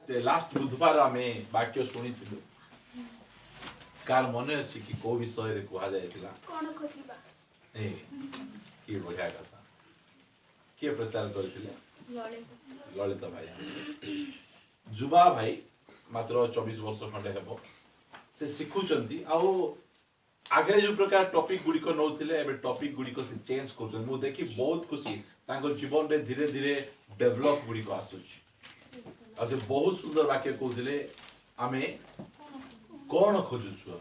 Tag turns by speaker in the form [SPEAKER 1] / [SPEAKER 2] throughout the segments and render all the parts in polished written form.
[SPEAKER 1] ते लास्ट बुधवार आम वाक्य शुणी कार मन अच्छी कि को विषय कह जाइला कि बढ़िया कथा किए प्रचार करथिले ललित भाई जुबा भाई मात्र 24 वर्ष खंडे हेबो से शिखुचंती आउ आगे जो प्रकार टॉपिक गुड़िक नौथिले एबे टॉपिक गुड़िक से चेंज करछन मु देखि बहुत खुशी तांको जीवन रे धीरे धीरे डेवलप गुड़िक आसुची आ से बहुत सुंदर वाक्य कहथिले आमे कोन खोजुछु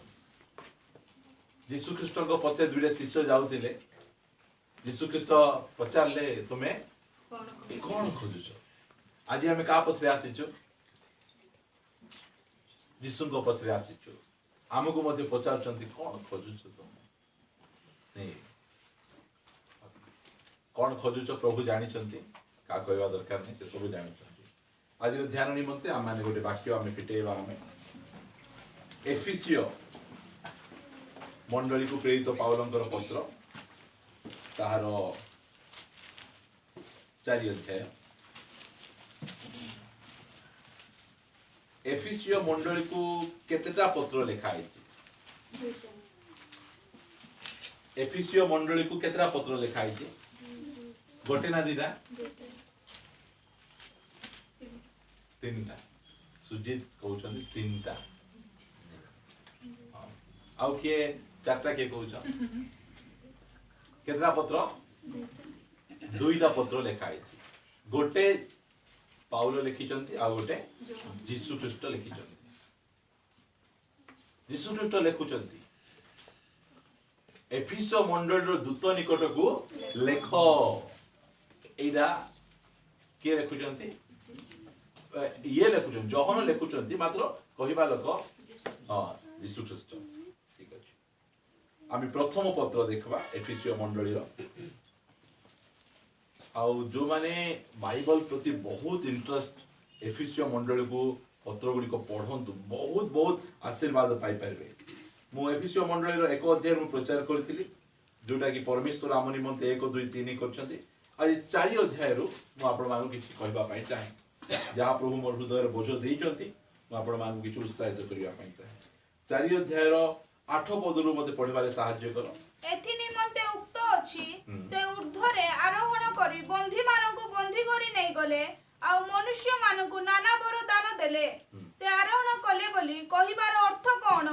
[SPEAKER 1] यीशु ख्रीष्ट को पछे दुइटा शिष्य जाउथिले यीशु ख्रीष्ट पचारले तुमे कोन खोजुछ आज आमे का पछरे आसीछु यीशु को पछरे आसीछु आमको मते पचारछंती कोन खोजुछ तुमे नहीं कोन खोजुछ प्रभु जानि छंती का कहवा दरकार नहीं से सब जानि छंती आज ध्यान निमंते आम माने गोटे वाक्य आमे फिटेबा आमे एफिसियो मंडली को प्रेरित पावलंकर पत्र ताहार 4 अध्याय एफिसियो मंडली को केतेटा पत्र लिखा है एफिसियो मंडली को केतेटा पत्र लिखा है गोटे ना दीदा तीनटा सुजीत कहउछन तीनटा आउ के चारटा के कहउछ केतेटा पत्र दुईटा पत्र लिखा है गोटे पाउलो लिखिचंती आ गोटे यीशु ख्रीष्ट लिखिचंती यीशु ख्रीष्ट लिखुचंती एफिसो मंडल रो दूत निकट को लेख एडा के लिखुचंती ये लिखुचंती जहन लिखुचंती मात्र कहिबा लोक हां यीशु ख्रीष्ट ठीक अछि आमी प्रथम पत्र देखबा एफिसियो मंडली रो आउ जो माने बाइबल प्रति बहुत इंटरेस्ट एफिसियो मंडली को पत्र गुडी को पढंतु बहुत बहुत आशीर्वाद पाई परबे मु एफिसियो मंडली रो एक अध्याय मु प्रचार करथिली जोटा कि परमेश्वर आम निमंते 1 2 3 करछंती आज 4 अध्याय रो मु आपण मानु किछि कहबा पई चाहे जहा प्रभु मोर हृदय रे बोझ देइचंती मु आपण मानु किछि उत्साहित करिया पई चाहे 4 अध्याय रो 8 पद रो मते पढिबारे सहाय्य करो
[SPEAKER 2] एथि निमंते उक्त अछि से ऊर्ध्वरे आरोहण करी बंधी मानकु बंधी करी नै गले आ मनुष्य मानकु नाना वरदान देले से आरोहण कले बोली कहिबार अर्थ कोन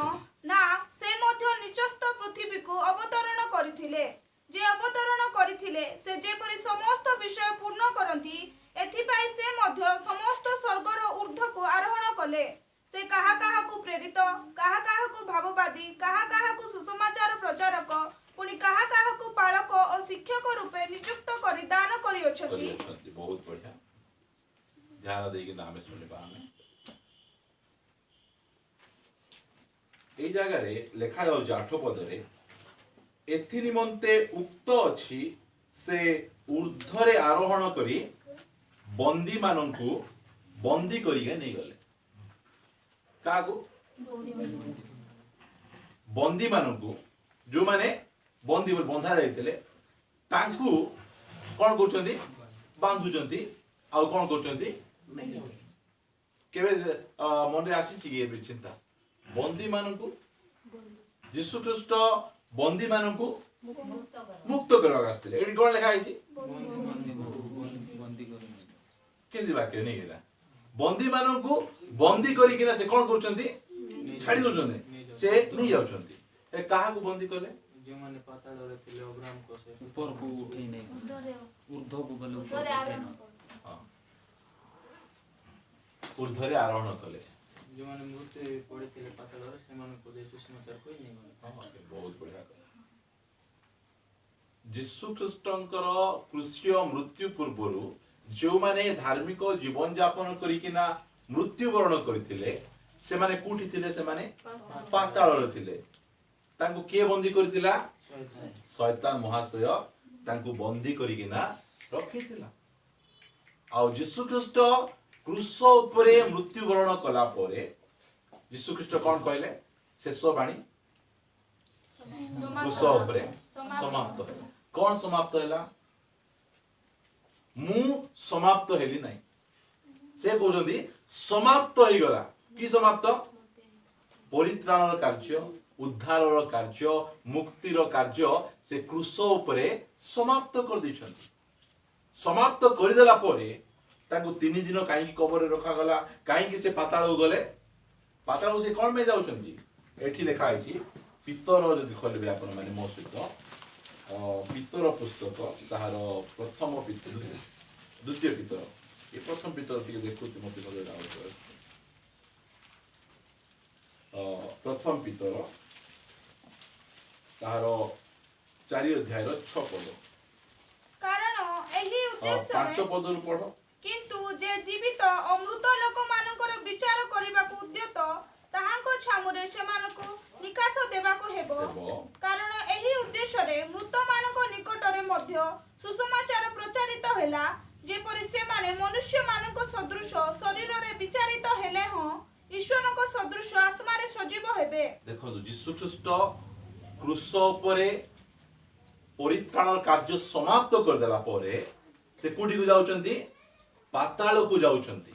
[SPEAKER 2] ना से मध्य निचस्थ पृथ्वी को अवतरण करिथिले जे अवतरण करिथिले से जेपरि समस्त विषय पूर्ण करंती एथि पाई से मध्य समस्त स्वर्गर ऊर्ध्व को आरोहण कले से कहा कहा को प्रेरित कहा को भाववादी कहा को सुसमाचार प्रचारक पुनी कहा को पालक और शिक्षक रूपे नियुक्त करी दान करी अछंती
[SPEAKER 1] बहुत बढ़िया ध्यान देके नाम सुनिबा हमें ए जगह रे लेखा जाउ 8 पद रे एथि निमंते उक्त अछि से ऊर्ध्वरे आरोहण करी बंदी माननकु बंदी करिगे नै गले कागो बंदी माननकु जो माने बंदी बंधा जाइतले तांकु कोन करचंती बांधुचंती आ कोन करचंती केबे मन रे आसी छी ए चिंता बंदी माननकु यीशु ख्रीष्ट बंदी माननकु मुक्त करवा आस्थिले एडी कोन लिखा आइछि केसी वाक्य नहीं गेला बंदी माननकु बंदी करी किना से कोन करचंती छाडी दोचंती से नहीं जाउचंती ए काहा को बंदी कले
[SPEAKER 3] जो माने पाताल रे थिले अब्राहम को से ऊपर को उठै नै ऊर्ध्व को गले
[SPEAKER 2] ऊर्ध्वरे आरोहण
[SPEAKER 1] हां ऊर्ध्वरे आरोहण कले
[SPEAKER 3] जो माने मृत्यु पड़े थिले पाताल रे से माने को दे सुसमाचार कोई नै गले
[SPEAKER 1] हां बहुत बढ़िया यीशु ख्रीष्टंकर क्रूसीय मृत्यु पूर्वरु जो माने धार्मिक जीवन यापन करी किना मृत्यु वरण करथिले से माने कोठी थिले से माने पाताल रे थिले तांको के बंदी करथिला शैतान महाशय तांको बंदी करिकिना रखिथिला आ यीशु ख्रीष्ट क्रूस उपरे मृत्यु वरण कला परे यीशु ख्रीष्ट कोन कहले शेष बाणी क्रूस उपरे समाप्त है कोन समाप्त हैला मु समाप्त हेली नै से कहउछंती समाप्त होई गला कि समाप्त परित्राणर कार्य उद्धारर कार्य मुक्तिर कार्य से क्रूस उपरे समाप्त कर दैछंती समाप्त करदेला परे ताकू 3 दिन काहे कबर रखा गला काहे से पाताल गले पाताल से कोन में जाउछंती एठी लिखा है पितर जदि खोलबे आपण माने मो सहित पितर पुस्तक ताहार प्रथम पितर द्वितीय पितर ये प्रथम पितर के देखो तुम पितर डाउट प्रथम पितर ताहार 4 अध्याय 6 पद
[SPEAKER 2] कारण एही उद्देश्य
[SPEAKER 1] 5 पद रु पढो
[SPEAKER 2] किंतु जे जीवित अमृत लोक मानकर विचार करबाकू उद्यत ताहाको छामुरे सेमानको निकास देबाको हेबो कारण एही उद्देश्य रे मृत मानको निकटरे मध्य सुसमाचार प्रचारित होला जेपरि से माने मनुष्य मानको सदृश शरीर रे विचारित हेले हो ईश्वर को सदृश आत्मा रे सजीव हेबे
[SPEAKER 1] देखो यीशु ख्रीष्ट क्रूस उपरे परित्राण कार्य समाप्त कर देला परे से कोठी को जाउचंती पाताल को जाउचंती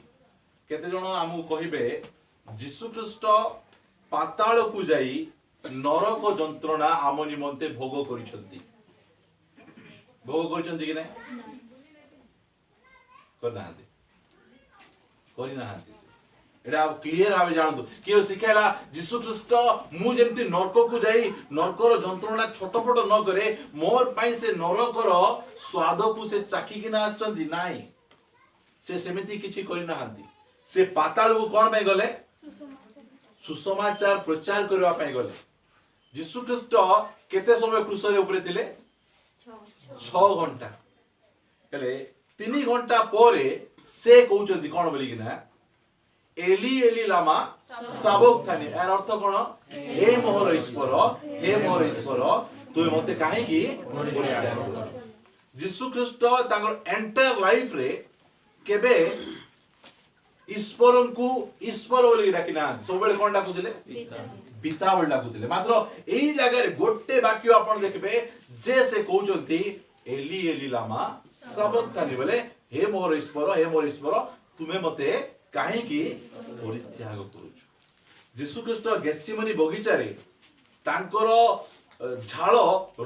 [SPEAKER 1] केते जण हमहु कहिबे यीशु ख्रीष्ट पाताल को जाई नरक जंत्रणा आम निमंते भोग करिसंती भोग करिसंती कि नै करनाहांती करिनाहांती एटा क्लियर भावे जानतु कि शिखाइला यीशु ख्रीष्ट मु जेमति नरक को जाई नरकर जंत्रणा छटपट न करे मोर पई से नरकर स्वाद को से चाखी कि ना आछंती नाही से सेमिति किछि करिनाहांती से पाताल को कोन पई गले सुसमाचार प्रचार करबा पई गले यीशु ख्रीष्ट केते समय क्रूस रे ऊपर थिले 6 घंटा हेले 3 घंटा परे से कहउचंती कोन बोली कि ना एली एली लामा साबक्तानी यार अर्थ कोन हे मोर ईश्वर तुम मते काहे की यीशु ख्रीष्ट तांगर एंटायर लाइफ रे केबे ईश्वर को ईश्वर बोली डाकिना सब बेले कोन डाकुथिले पिता बोली डाकुथिले मात्र एई जगह रे गोटे वाक्य आपण देखबे जे से कहउचंती एली एली लामा साबक्तानी बोले हे मोर ईश्वर तुमे मते काहे की परित्याग करूछु यीशु ख्रीष्ट गेसिमनी बगीचा रे तांकर झाळ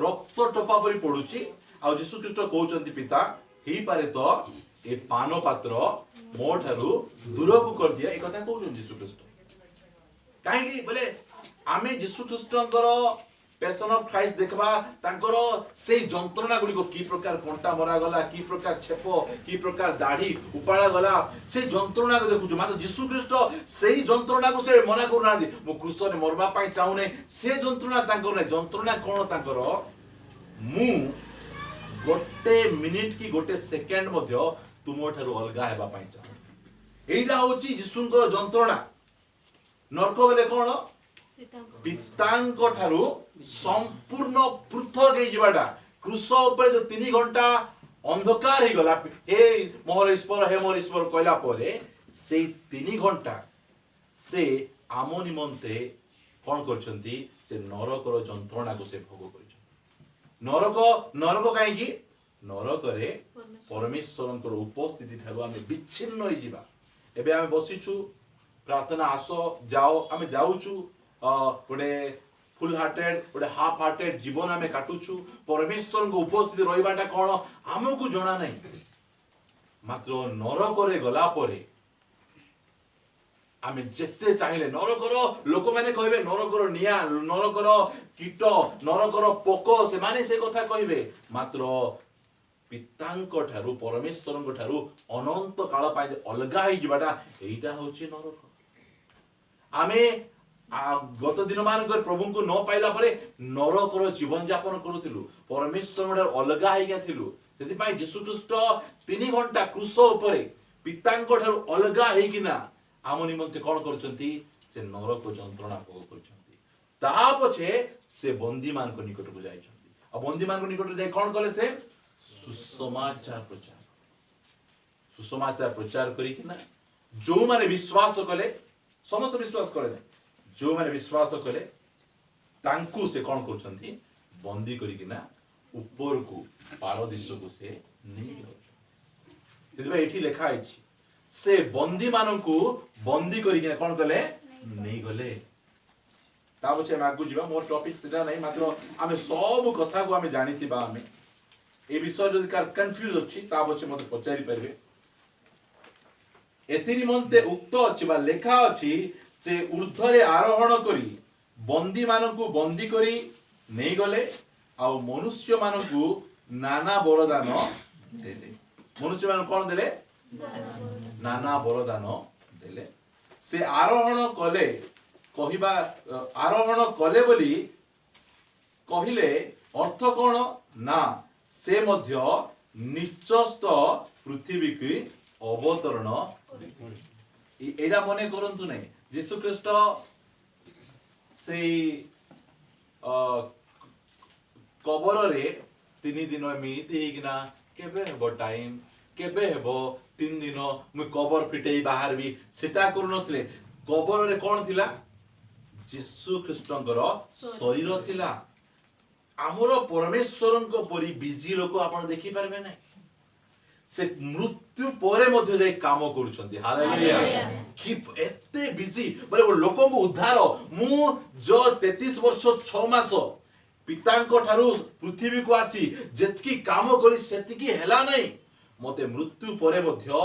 [SPEAKER 1] रक्त टपा परी पडुची आ यीशु ख्रीष्ट कहउचंती पिता ही पारे तो ए पान पात्र मो ठारू दूर को कर दिया ए कथा कहउचंती यीशु ख्रीष्ट काहे की बोले आमे यीशु ख्रीष्टंकर पैशन ऑफ क्राइस्ट देखबा तांकर से जंत्रणा गुडी को की प्रकार कंटा मरा गला की प्रकार छेप की प्रकार दाढ़ी उपाड़ा गला से जंत्रणा को देखु मात्र यीशु ख्रीष्ट सेही जंत्रणा को से मना करू ना मो क्रूस रे मरबा पई चाहू नै से जंत्रणा तांकर नै जंत्रणा कोन तांकर मु गोटे मिनिट की गोटे सेकंड मध्य तुमो ठारू अलगा हेबा पई चाहू एइटा होची यीशुंकर जंत्रणा नरक बेले कोन पितांको ठारू संपूर्ण पृथक हे जिबाटा क्रूस ऊपर जो 3 घंटा अंधकार ही गला हे मोर ईश्वर कहला परे से 3 घंटा से आम निमंते कोन करछंती से नरकर जंत्रणा को से भोग करछन नरक काहे की नरक रे परमेश्वरंकर उपस्थिति ठारू आमे विच्छिन्न होई जिबा एबे आमे बसिछु प्रार्थना आसो जाओ आमे जाउछु गोटे फुल हार्टेड गोटे हाफ हार्टेड जीवन आमे काटुछु परमेश्वर को उपस्थिति रहिबाटा कोन हमकु जणा नै मात्र नरक रे गला परे आमे जेते चाहिले नरकर लोक माने कहबे नरकर निया नरकर कीट नरकर पोको से माने से कथा कहबे मात्र पितांको ठारू परमेश्वरंको ठारू अनंत काल पाइ अलगा ही जिबाटा एइटा होची नरक आमे गत दिन मान प्रभु को न पाइला परे नरकर जीवन यापन करूथिलु परमेश्वर अलगा हो गयाथिलु सेति पई यीशु ख्रीष्ट 3 घंटा क्रूस उपरे पितांको ठारू अलगा हेकिना आम निमंते कोन करचंती से नरक जंत्रणा भोग करचंती ता पछे से बंदी मान को निकट को जाइछंती आ बंदी मान को निकट जाय कोन कले से सुसमाचार प्रचार करिकिना जो माने विश्वास कले समस्त विश्वास करे जो माने विश्वास कले तांकु से कोन करछंती बंदी करिकिना ऊपर को पारदेश को से नहीं होछंती एठी लेखा आइछि से बंदी माननकु बंदी करिके कोन कले नहीं गले ता पछे हम आगु जीवा मोर टॉपिक सेटा नहीं मात्र आमे सब कथा को आमे जानिथिबा आमे ए विषय जदि कार कंफ्यूज अछि ता पछे मते पचारि परबे एथिनि मन्ते उक्त अछि बा लेखा अछि से ऊर्ध्वरे आरोहण करी बंदी माननकु बंदी करी नहीं गले आ मनुष्य माननकु नाना वरदान देले मनुष्य मान कोन देले नाना वरदान देले से आरोहण कले कहिबा आरोहण कले बोली कहिले अर्थ कोन ना से मध्य निश्चस्त पृथ्वी की अवतरण एडा मने करंतु नै यीशु ख्रीष्ट से कबर रे 3 दिन एमिति हिगना केबे हेबो टाइम केबे हेबो 3 दिन मु कबर फिटेई बाहर भी सेटा करू नथले कबर रे कोन थिला यीशु ख्रीष्टंकर शरीर थिला आमरो परमेश्वरंको परि बिजी लोक आपण देखि परबे नै से मृत्यु परे मध्ये जाई काम करूछंती हालेलुया कि एते बिजी बोले लोक को उद्धार मु जो 33 वर्ष 6 मास पितांको ठारू पृथ्वी को आसी जेतकी काम करी सेतिकी हेला नै मते मृत्यु परे मध्ये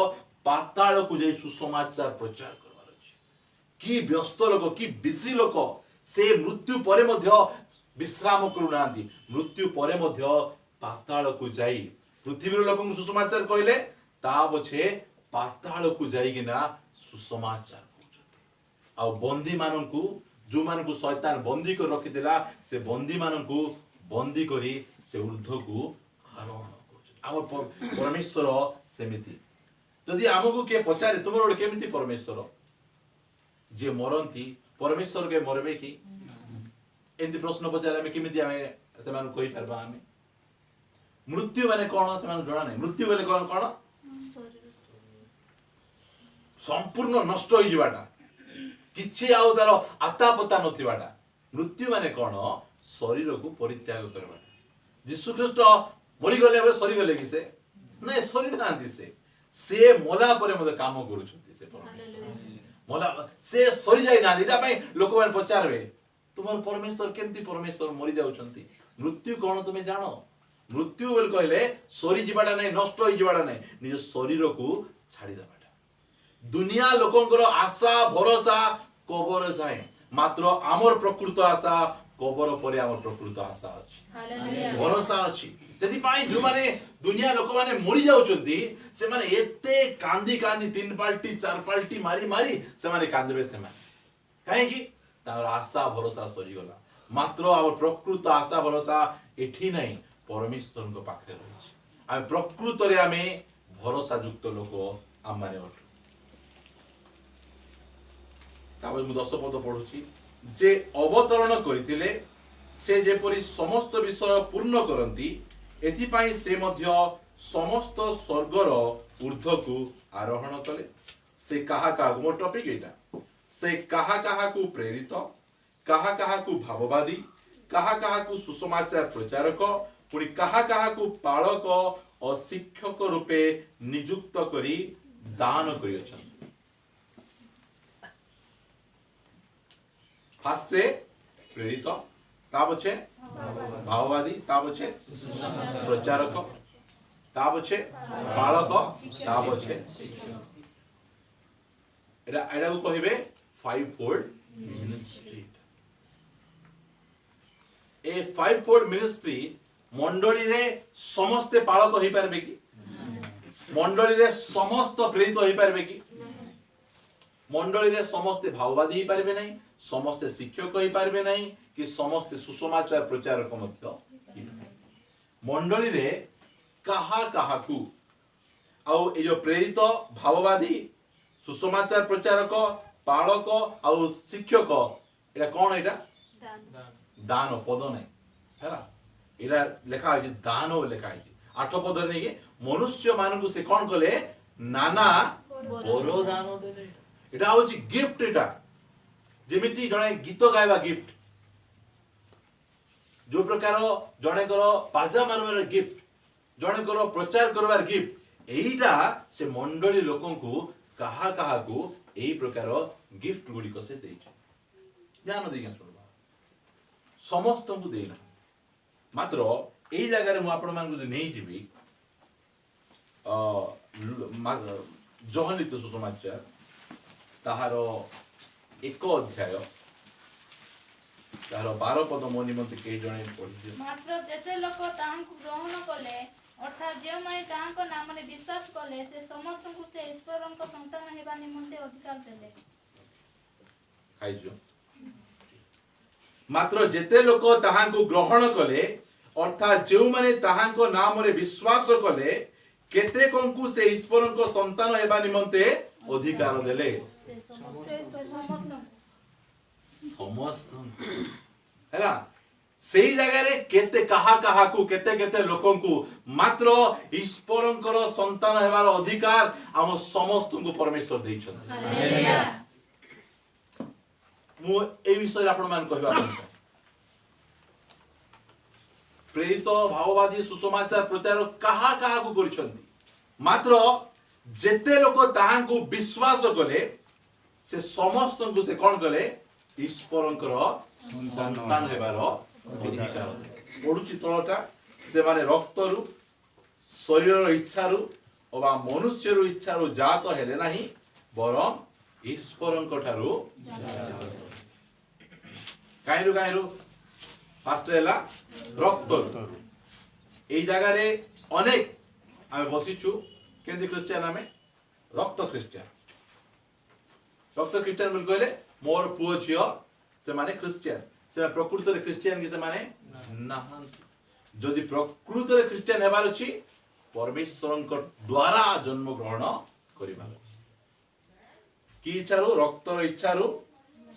[SPEAKER 1] पाताल को जाई सुसमाचार प्रचार करबार अछि कि व्यस्त लोक कि बिजी लोक से मृत्यु परे मध्ये विश्राम करूनांती मृत्यु परे मध्ये पाताल को जाई पृथ्वी लोक सुसमाचार कहले ता पछे पाताल को जाईगिना सुसमाचार कहउछथि आ बंदी माननकु जो मानकु शैतान बंदी कर रखिदिला से बंदी माननकु बंदी करी से ऊर्ध्व को आरोहण करछ आम परमेश्वर सेमिति जदि हमकु के पचारे तुमर केमिति परमेश्वर जे मरंती परमेश्वर के मरबे की एंती प्रश्न पचारे हम केमिति हमें से मान कहि परबा हमें मृत्यु माने कोन से मान जणा नै मृत्यु बोले कोन कोन संपूर्ण नष्ट होई जिवाटा किछि आउ तार आता पता नथिबाटा मृत्यु माने कोन शरीर को परित्याग करबाटा यीशु ख्रीष्ट मरि गले अब सरी गले कि से नै शरीर नांती से मोला परे मते काम करूछथि से मोला से सरी जाई ना एटा पई लोक मान पचारबे तुमर परमेश्वर केमती परमेश्वर मरि जाउछंती मृत्यु कोन तुमे जानो मृत्यु बोल कहले सरी जिबाडा नै नष्ट होई जिबाडा नै निज शरीर को छाडी देबाडा दुनिया लोकंकर आशा भरोसा कबर जाए मात्र आमर प्रकृत आशा कबर परे आमर प्रकृत आशा अछि हालेलुया भरोसा अछि जदि पाई जो माने दुनिया लोक माने मरि जाउछंती से माने एते कांदी कांदी 3 पाल्टी 4 पाल्टी मारी मारी से माने कांदबे से माने काहे कि तार आशा भरोसा सरी गला मात्र आमर प्रकृत आशा भरोसा एठी नै परमेश्वर को पाखरे रहिछि आ प्रकृत रे आमे भरोसा युक्त लोक आम माने अटु ताबे मु 10 पद पढुछि जे अवतरण करितिले से जेपरि समस्त विषय पूर्ण करंती एथि पई से मध्य समस्त स्वर्गर ऊर्ध्व को आरोहण कले से कहा का मो टॉपिक एटा से कहा को प्रेरित कहा को भाववादी कहा को सुसमाचार प्रचारक पुणी कहा को पालक और शिक्षक रूपे नियुक्त करी दान करी अछन फास्ट रे प्रेरित ता पछे भाववादी ता पछे प्रचारक ता पछे पालक ता पछे एडा को कहिबे 5-fold मिनिस्ट्री ए 5-fold मिनिस्ट्री मंडली रे समस्त पालक होई परबे कि मंडली रे समस्त प्रेरित होई परबे कि मंडली रे समस्त भाववादी होई परबे नै समस्त शिक्षक होई परबे नै कि समस्त सुसमाचार प्रचारक मध्य मंडली रे कहा को आ ए जो प्रेरित भाववादी सुसमाचार प्रचारक पालक आ शिक्षक एटा कोन एटा दान पद नै हैला इला लेखा है दान लेखा है 8 पद नै के मनुष्य मानकु से कोन कले नाना वरदान देले एटा होची गिफ्ट एटा जेमिति जणे गीत गायबा गिफ्ट जो प्रकार जणे करो बाजा मारबार गिफ्ट जणे करो प्रचार करबार गिफ्ट एईटा से मंडली लोकन को कहा कहा को एई प्रकार गिफ्ट गुडी को से देछ ध्यान देके सुनबा समस्त को देना मात्र एई जगह रे मु आपण मान को नै जिबी जोहनित सुसमाचार ताहार एक अध्याय ताहार 12 पद मो निमंते के जणे पढि
[SPEAKER 4] मात्र जेते लोक ताहांकु ग्रहण कले अर्थात जे माने ताहांको नामने विश्वास कले से समस्त को से ईश्वरंक संतान हेबा निमंते अधिकार देले
[SPEAKER 1] खाइजो मात्र जेते लोक ताहांकु ग्रहण कले अर्थात जे माने ताहांको नामरे विश्वास कले केते कंकु से ईश्वरंक संतान हेबा निमंते अधिकार देले समस्त हैला सेई जगह रे केते कहा को केते लोकन को मात्र ईश्वरंकर संतान हेबार अधिकार हम समस्त को परमेश्वर दैछन
[SPEAKER 4] हालेलुया
[SPEAKER 1] मु ए विषय आपण मान कहबा प्रेरित भाववादी सुसमाचार प्रचार कहा को करिसंती मात्र जेते लोक ताहां को विश्वास कले से समस्त को से कोन कले ईश्वरंकर संतान हेबार अधिकार पडुची तळटा से माने रक्तरु शरीर इच्छारु अबा मनुष्यर इच्छारु जात हेले नाही बरम ईश्वरंक ठारु काइरु फास्ट हैला रक्तरु एई जगह रे अनेक आमे बसिछु केंदी क्रिश्चियन आमे रक्त क्रिश्चियन बोल कहले मोर पुओ झियो से माने क्रिश्चियन से प्रकृत रे क्रिश्चियन कि से माने नाहंती जदि प्रकृत रे क्रिश्चियन हेबार अछि परमेश्वरंक द्वारा जन्म ग्रहण करिबार की इच्छारु रक्तर इच्छारु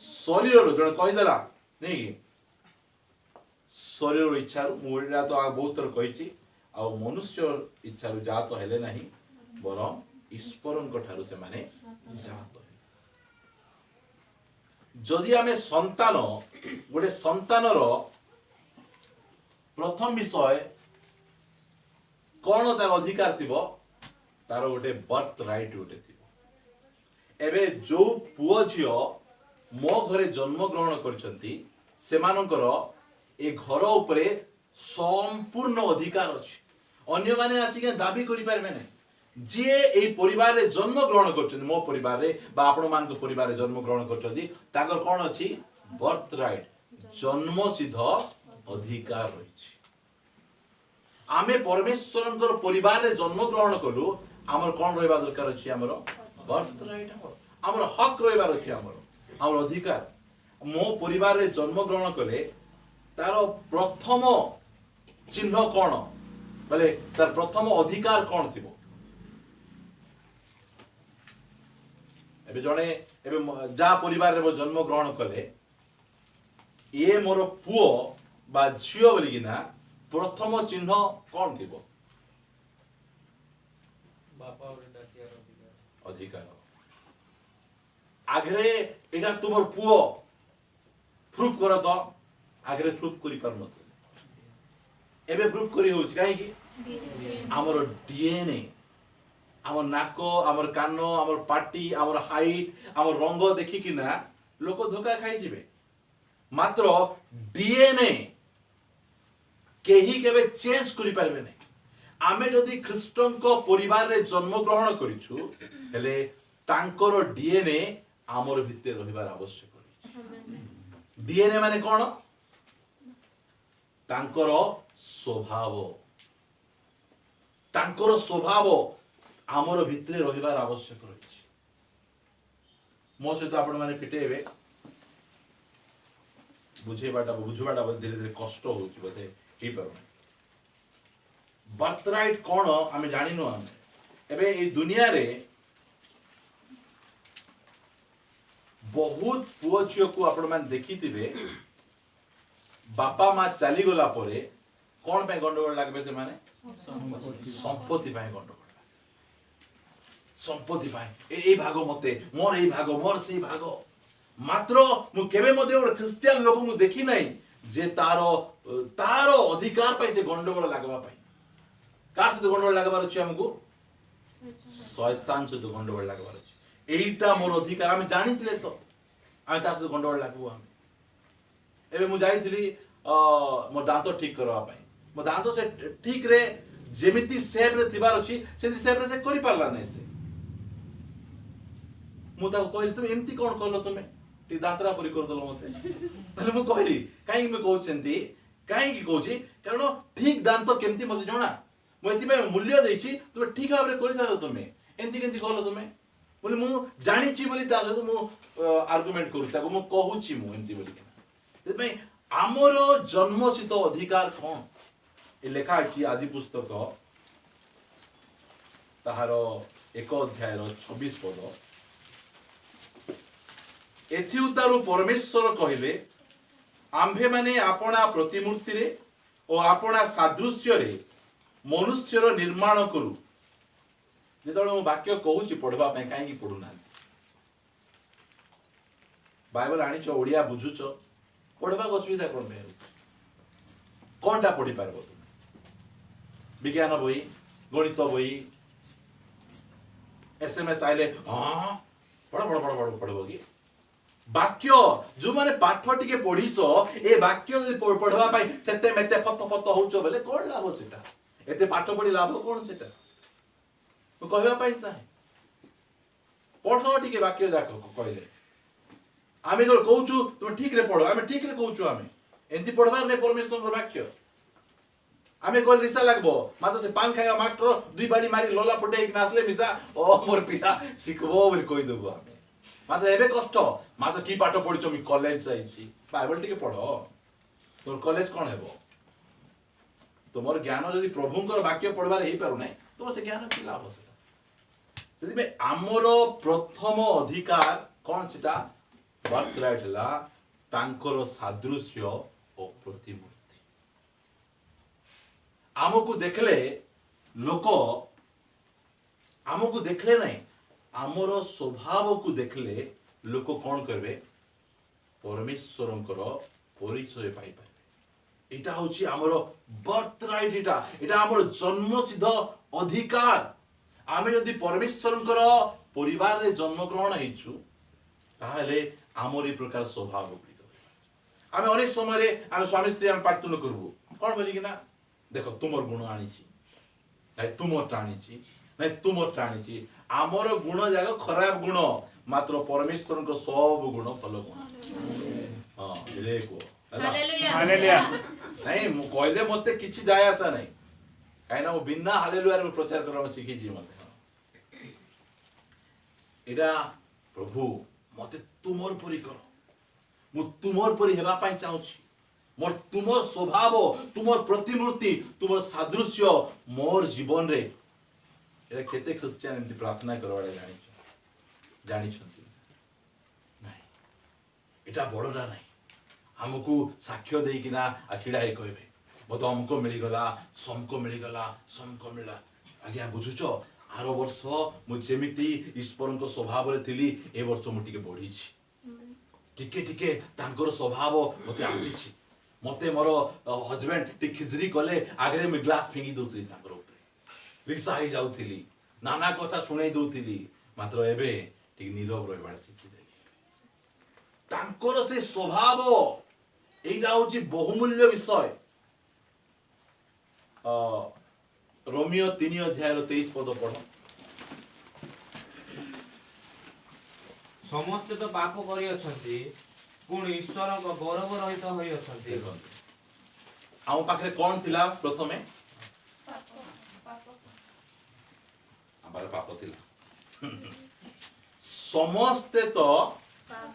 [SPEAKER 1] शरीर रो जण कहि देला नै कि शरीर इच्छारु मुडा तो आ बहुत थर कहिछि आ मनुष्य इच्छारु जात हेले नाही बरम ईश्वरंक ठारु से माने जात जदि आमे संतान गोटे संतानर प्रथम विषय कौन तार अधिकार थिबो तार गोटे बर्थ राइट गोटे थिबो एबे जो पुओ झियो मो घरे जन्म ग्रहण करछंती सेमानकर ए घर उपरे संपूर्ण अधिकार अछि अन्य माने आसी के दाबी करि पारबे नै जे ए परिवार रे जन्म ग्रहण करछन मो परिवार रे बा आपण मान को परिवार रे जन्म ग्रहण करछंती ताकर कोन अछि बर्थ राइट जन्म सिद्ध अधिकार रहिछि आमे परमेश्वरंकर परिवार रे जन्म ग्रहण कलु हमर कोन रहबा दरकार अछि हमर बर्थ राइट हमर हक रहबार अछि हमर अधिकार मो परिवार रे जन्म ग्रहण कले तार प्रथम चिन्ह कोन बोले तार प्रथम अधिकार कोन थिबो एबे जणे एबे जा परिवार रे जन्म ग्रहण कले ए मोर पुओ बा झियो बोली किना प्रथम चिन्ह कोन थिबो
[SPEAKER 3] बापा रे डाकियार
[SPEAKER 1] अधिकार आगरे एटा तुमर पुओ प्रूफ करो तो आगरे प्रूफ करि पार नथि एबे प्रूफ करि होछ काहे कि हमर डीएनए हमर नाको हमर कानो हमर पाटी हमर हाइट हमर रंग देखि किना लोक धोखा खाइ जिवे मात्र डीएनए केही केबे चेंज करि पारबे नै आमे जदि ख्रीष्टन को परिवार रे जन्म ग्रहण करिछु हेले तांकर डीएनए हमर भितर रहिबार आवश्यक डीएनए माने कोन तांकर स्वभाव हमर भितर रहिबार आवश्यक रहिछि मो सहित आपण माने पिटेबे बुझेबाटा धीरे धीरे कष्ट होउछि बते ही पर बर्थ राइट कोन आमे जानिनो आमे एबे ए दुनिया रे बहुत पुओ झियो को आपण मान देखिथिबे बापा माँ चली गला परे कौन पे गंडगोल लागबे से माने संपत्ति पे गंडगोल संपत्ति पे ए भाग मते मोर ए भाग मोर से भाग मात्र मु केबे मध्ये और क्रिश्चियन लोक मु देखि नै जे तारो अधिकार पे से गंडगोल लागबा पे कार से गंडगोल लागबार अछि हमकु शैतान से गंडगोल लागबार अछि एटा मोर अधिकार आम जानी तो आम तार सहित गंडगोल लागू आम एबे मु जाइथिली मो दांत ठीक करवा पाई मो दांत से ठीक रे जेमिति शेप रे थिबार अछि सेति शेप रे से करि पारला नै से मु ता कहली तुम एमती कोन करलो तुमे टी दांतरा परि कर दलो मते तले मु कहली काई मे कहू सेंती काई की कहूची कारण ठीक दांत केमती मते जणा मु एति पे मूल्य देछि तुमे ठीक भाबरे करि था तुमे एंती केंती कहलो तुमे बोले मु जानि छि बोली ता मु आर्गुमेंट करू ताको मु कहूची मु एंती बोली के से आमर जन्मसित अधिकार कौन ये लेखा अच्छी आदि पुस्तक ताहार 1 अध्याय 26 पद एथिउतारु परमेश्वर कहले आम्भे माने आपणा प्रतिमूर्ति रे और आपणा सादृश्य रे मनुष्यर निर्माण करू जेतबेले मो वाक्य कहूची पढ़वा पे काहे की पढुना बाइबल आनी छ ओडिया बुझुछ पढ़वा असुविधा कौन पे कौनटा पढ़ी पार तुम विज्ञान बही गणित बही एसएमएस आइले हाँ पढ़ पढ़ पढ़ पढ़ पढ़ब कि वाक्य जो माने पाठ टिके पढ़ीस ए वाक्य जदि पढ़वा पाई सेते मेते फत फत होउछ बेले कोन लाभ सेटा एते पाठ पढ़ी लाभ कोन सेटा तो कहवा पाई चाहे पढ़ टिके वाक्य जाक कहले आमे जो कहूचु तुम ठीक रे पढ़ो आमे ठीक रे कहूचु आमे एंती पढ़बार ने परमेश्वर रो वाक्य आमे कोन रिसा लागबो मातो से पान खाया मास्टर दुई बाड़ी मारी लोला पटे एक नाचले मिसा ओ मोर पिता सिखबो बोल कहि देबो आमे मातो एबे कष्ट मातो की पाठ पढिचो मी कॉलेज जाईची बाइबल टिके पढ़ो तोर कॉलेज कोन हेबो तोमर ज्ञान जदि प्रभुंकर वाक्य पढ़बार हेई पारु नै तो से ज्ञान की लाभ सेटा सेति में आमरो प्रथम अधिकार कोन सेटा बर्थ तांकर सादृश्य और प्रतिमूर्ति आमको देखले लोक आमको देखले नहीं आमर स्वभाव को देखले लोक कौन करबे परमेश्वरंकर परिचय पाई पारे एटा होची आमर बर्थ राइट एटा आमर जन्मसिद्ध अधिकार आमे यदि परमेश्वरंकर परिवार रे जन्म ग्रहण हेछु ताहले आमर ए प्रकार स्वभाव गुड़िक आम अनेक समय आम स्वामी स्त्री आम प्रार्थना करबू कौन बोली कि ना देख तुमर गुण आनी ना तुमर आनी ना तुमर आनी आमर गुण जाक खराब गुण मात्र परमेश्वर सब गुण भल गुण हाँ नहीं कहले मत कि जाए आशा नहीं कहीं बिना हालेलुया प्रचार कर शिखी मत एटा प्रभु मते तुमर परी कर मु तुमर परी हेबा पाई चाहूची मोर तुमर स्वभाव तुमर प्रतिमूर्ति तुमर सादृश्य मोर जीवन रे एरा केते क्रिश्चियन एमती प्रार्थना करवाडे जानी छंती नहीं एटा बड़डा नहीं हमकु साक्ष्य देई किना आखिडा हे कहबे मत हमको मिली गला समको मिला आज्ञा बुझुचो आर वर्ष मु जेमिति ईश्वरଙ୍କ स्वभाव रे थिली ए वर्ष मु टिके बढ़ी टिके टिके तांकर स्वभाव मते आसीछि मते मोर हस्बैंड टिक खिजरी कले आगरे मु ग्लास फेंगी दोतली तांकर ऊपर रिसा ही जाउथिली नाना कथा सुनाई दोतली मात्र एबे टिक नीरव रहबार शिखि देली तांकर से स्वभाव एइडा होची बहुमूल्य विषय रोमियो 3 अध्याय 23 पद पढ़
[SPEAKER 5] समस्त तो पाप करी अछंती पुणी ईश्वर को गौरव रहित होई अछंती
[SPEAKER 1] आउ पाखरे कोन थिला प्रथमे आबार पाप थिला समस्त तो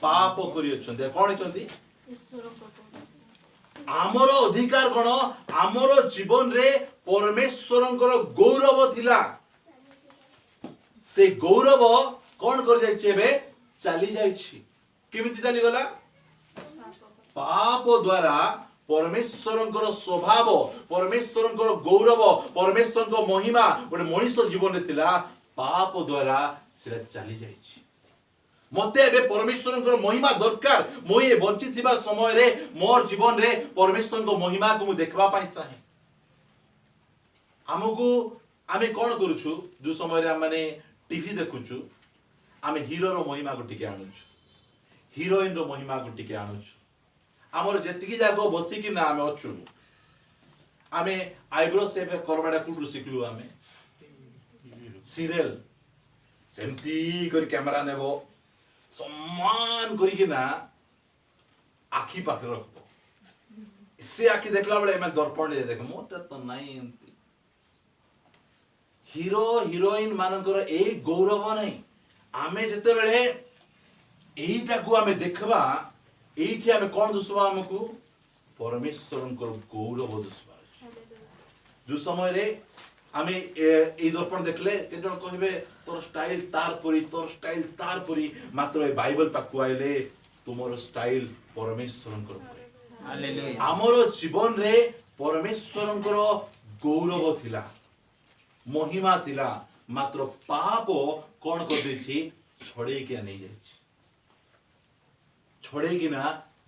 [SPEAKER 1] पाप करी अछंती कोन अछंती
[SPEAKER 4] ईश्वर को
[SPEAKER 1] आमर अधिकार कोन आमर जीवन रे परमेश्वरंकर गौरव थिला से गौरव कोन कर जाय छेबे चली जाय छी केमिति चली गला पाप द्वारा परमेश्वरंकर स्वभाव परमेश्वरंकर गौरव परमेश्वरंकर महिमा गोटे मनुष्य जीवन रे थिला पाप द्वारा सेटा चली जाय छी मते एबे परमेश्वरंकर महिमा दरकार मोए बंची थिबा समय रे मोर जीवन रे परमेश्वरंकर महिमा को मु देखबा पाई चाहे हमकु आमे कोन करूछु जो समय रे हम माने टीवी देखुछु आमे हीरोर महिमा को टिके आणुछु हीरोइन रो महिमा को टिके आणुछु आमर जेतिकी जागो बसी कि ना आमे अछु आमे आईब्रो सेव करबाडा कुडु सिखलु आमे सीरियल सेमती कर कैमरा नेबो सम्मान करी कि ना आखी पाखे रखबो से आखी देखला बेले मैं दर्पण दे देख मोटा तो नहीं एंती हीरो हीरोइन मानकर ए गौरव नहीं आमे जते बेले एईटा को आमे देखबा एईठी आमे कोन दुसबा हमकु परमेश्वरन को गौरव दुसबा जो समय रे आमे ए दर्पण देखले के जण कहबे तोर स्टाइल तार परी मात्र ए बाइबल पाकु आइले तुमरो स्टाइल परमेश्वरन को
[SPEAKER 3] हालेलुया
[SPEAKER 1] आमर जीवन रे परमेश्वरन को गौरव थिला महिमा थिला मात्र पाप कोन कर देछि छड़े के नहीं जाइछि छड़े कि ना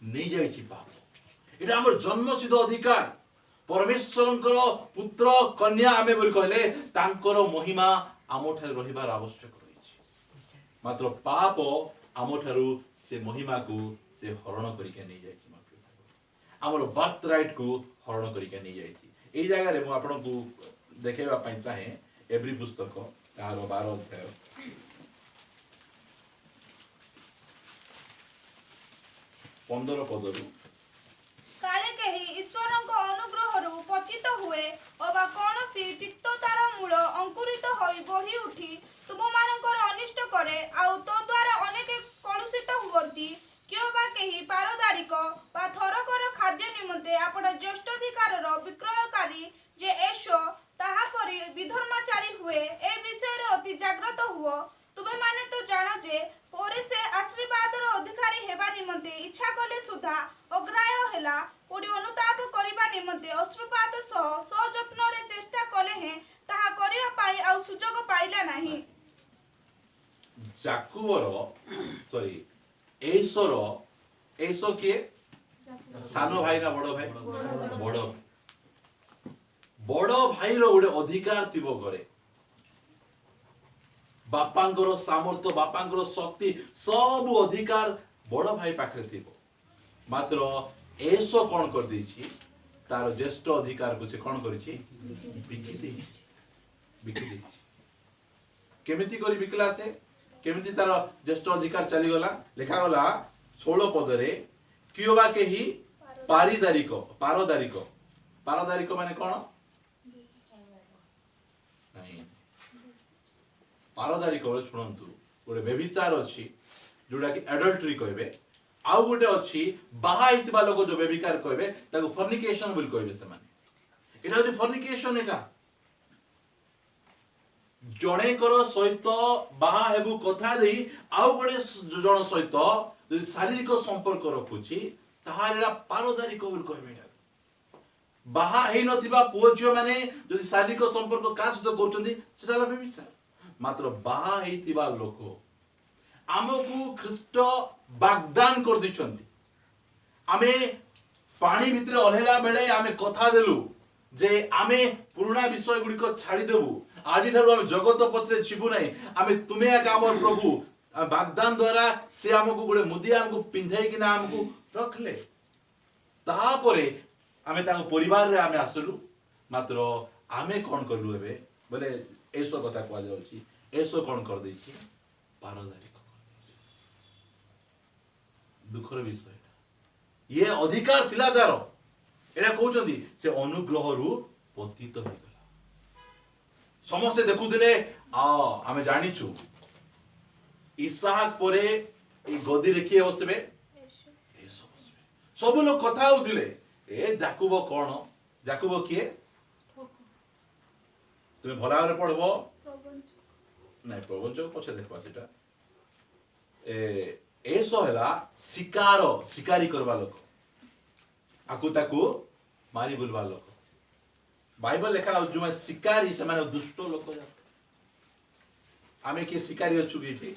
[SPEAKER 1] नहीं जाइछि पाप एटा हमर जन्मसिद्ध अधिकार परमेश्वरंकर पुत्र कन्या आमे बोल कहले तांकर महिमा आमठार रहिबार आवश्यक रहिछि मात्र पाप आमठारु से महिमा को से हरण करिके नहीं जाइछि हमर बर्थ राइट को हरण करिके नहीं जाइछि एई जगह रे मु आपन को देखेबा पई चाहे एवरी पुस्तक तार 12 अध्याय 15 पदरु
[SPEAKER 2] काले केही ईश्वरଙ୍କ ଅନୁଗ୍ରହରୁ ପତିତ ହୁଏ ଅବା କୌଣସି ତିକ୍ତତାର ମୂଳ ଅଙ୍କୁରିତ ହୋଇ ବଢି ଉଠି ତୁମମାନଙ୍କର ଅନିଷ୍ଟ କରେ ଆଉ ତ ଦ୍ୱାରା ଅନେକ କଳୁଷିତ ହୁଅନ୍ତି କିଏ ବା କେହି ପାରଦାରିକ ବା ଥରକର ଖାଦ୍ୟ ନିମନ୍ତେ ଆପଣ ଜ୍ୟେଷ୍ଠାଧିକାରର ବିକ୍ରୟକାରୀ ଯେ ଏସୋ ତାହାପରି ବିଧର୍ମାଚାରୀ ହୁଏ ଏ ବିଷୟରେ ଅତି ଜାଗ୍ରତ ହୁଅ ତୁମେମାନେ ତ ଜାଣ ଯେ ପରେ ସେ ଆଶୀର୍ବାଦର ଅଧିକାରୀ ହେବା ନିମନ୍ତେ ଇଚ୍ଛା କଲେ ସୁଦ୍ଧା ଅଗ୍ରାହ୍ୟ ହେଲା କୋଡ଼ି ଅନୁତାପ କରିବା ନିମନ୍ତେ ଅଶ୍ରୁପାତ ସହ ସଯତ୍ନରେ ଚେଷ୍ଟା କଲେ ହେଁ ତାହା କରିବା ପାଇଁ ଆଉ ସୁଯୋଗ ପାଇଲା ନାହିଁ एसो किए सानो भाई ना बड़ो भाई बड़ो भाई रो गोटे अधिकार थिबो घरे बापांकर सामर्थ्य बापांकर शक्ति सब अधिकार बड़ भाई पाखरे थिबो मात्र एसो कोन कर देछि तार ज्येष्ठ अधिकार को से कोन करिछि बिकि देछि केमिति करी बिकला से केमिति तार ज्येष्ठ अधिकार चली गला लिखा गला 16 पदरे कियोबा केही पारदारिक माने कोन नहीं पारदारिक बोले सुनंतु गोटे व्यभिचार अछि जोडा कि एडल्टरी कहबे आउ गोटे अछि बाहा हितबा लोक जो व्यभिचार कहबे ताको फॉर्निकेशन बोल कहबे से माने एटा जो फॉर्निकेशन एटा जणे कर सहित बाहा हेबु कथा देई आउ गोटे जण सहित যদি শারীরিক সম্পর্ক রখুছি তাহার এরা পারদারিক বলি কইবে বাহা হেই নথিবা পুଅ ঝিଅ মানে যদি শারীরিক সম্পর্ক কাজ তো করছন্তি সেটা হলো ব্যভিচার মাত্র বাহা হেইতিবা লোক আমকু খ্রিস্ট বাগদান कर दिछंती आमे पानी भितरे ओलेला बेले आमे कथा देलु जे आमे पुराना विषय गुडी को छाडी देबु आजि ठारु आमे जगत पछरे छिबु नै आमे तुमे एक आमर प्रभु बागदान द्वारा से हमको गोटे मुदिया हमको पिंधे कि ना हमको रखले तापरे आमे ताको परिवार रे आमे आसलु मात्र आमे कोन करलु एबे बोले एसो कथा को जाउची एसो कोन कर देछि पारदारी दुखर विषय ये अधिकार थिला तार एटा कहउचंदी से अनुग्रह रु पतित हो गला समस्त देखुथिले आमे जानिछु इसहाक परे ए गदी रे किए बसबे एसो बसबे सब लोग कथा होतिले ए जाकुब कोन जाकुब किए तुमे भला रे पढबो नै प्रवचन पछे देखबा सेटा एसो हला शिकारी करबा लोक आकु ताकु मारी बुलबा लोक बाइबल लेखा जो शिकारी से माने दुष्ट लोक आमे के शिकारी अछु कि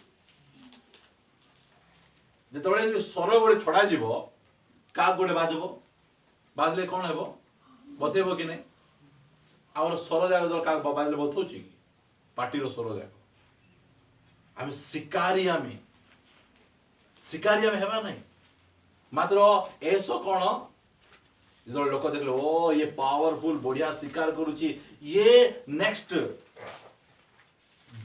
[SPEAKER 2] जेतबळे स्वर गोटे छड़ा जीवो का गोटे बाजबो बाजले कोन हेबो बतेबो कि नै आवर स्वर जाग का बाजले बतौची कि पार्टी रो स्वर जाग
[SPEAKER 1] आम शिकारी आम हेबा नहीं मात्र ऐसो कौन जो लोक देखले ओ ये पावरफुल बढ़िया शिकार करुची ये नेक्स्ट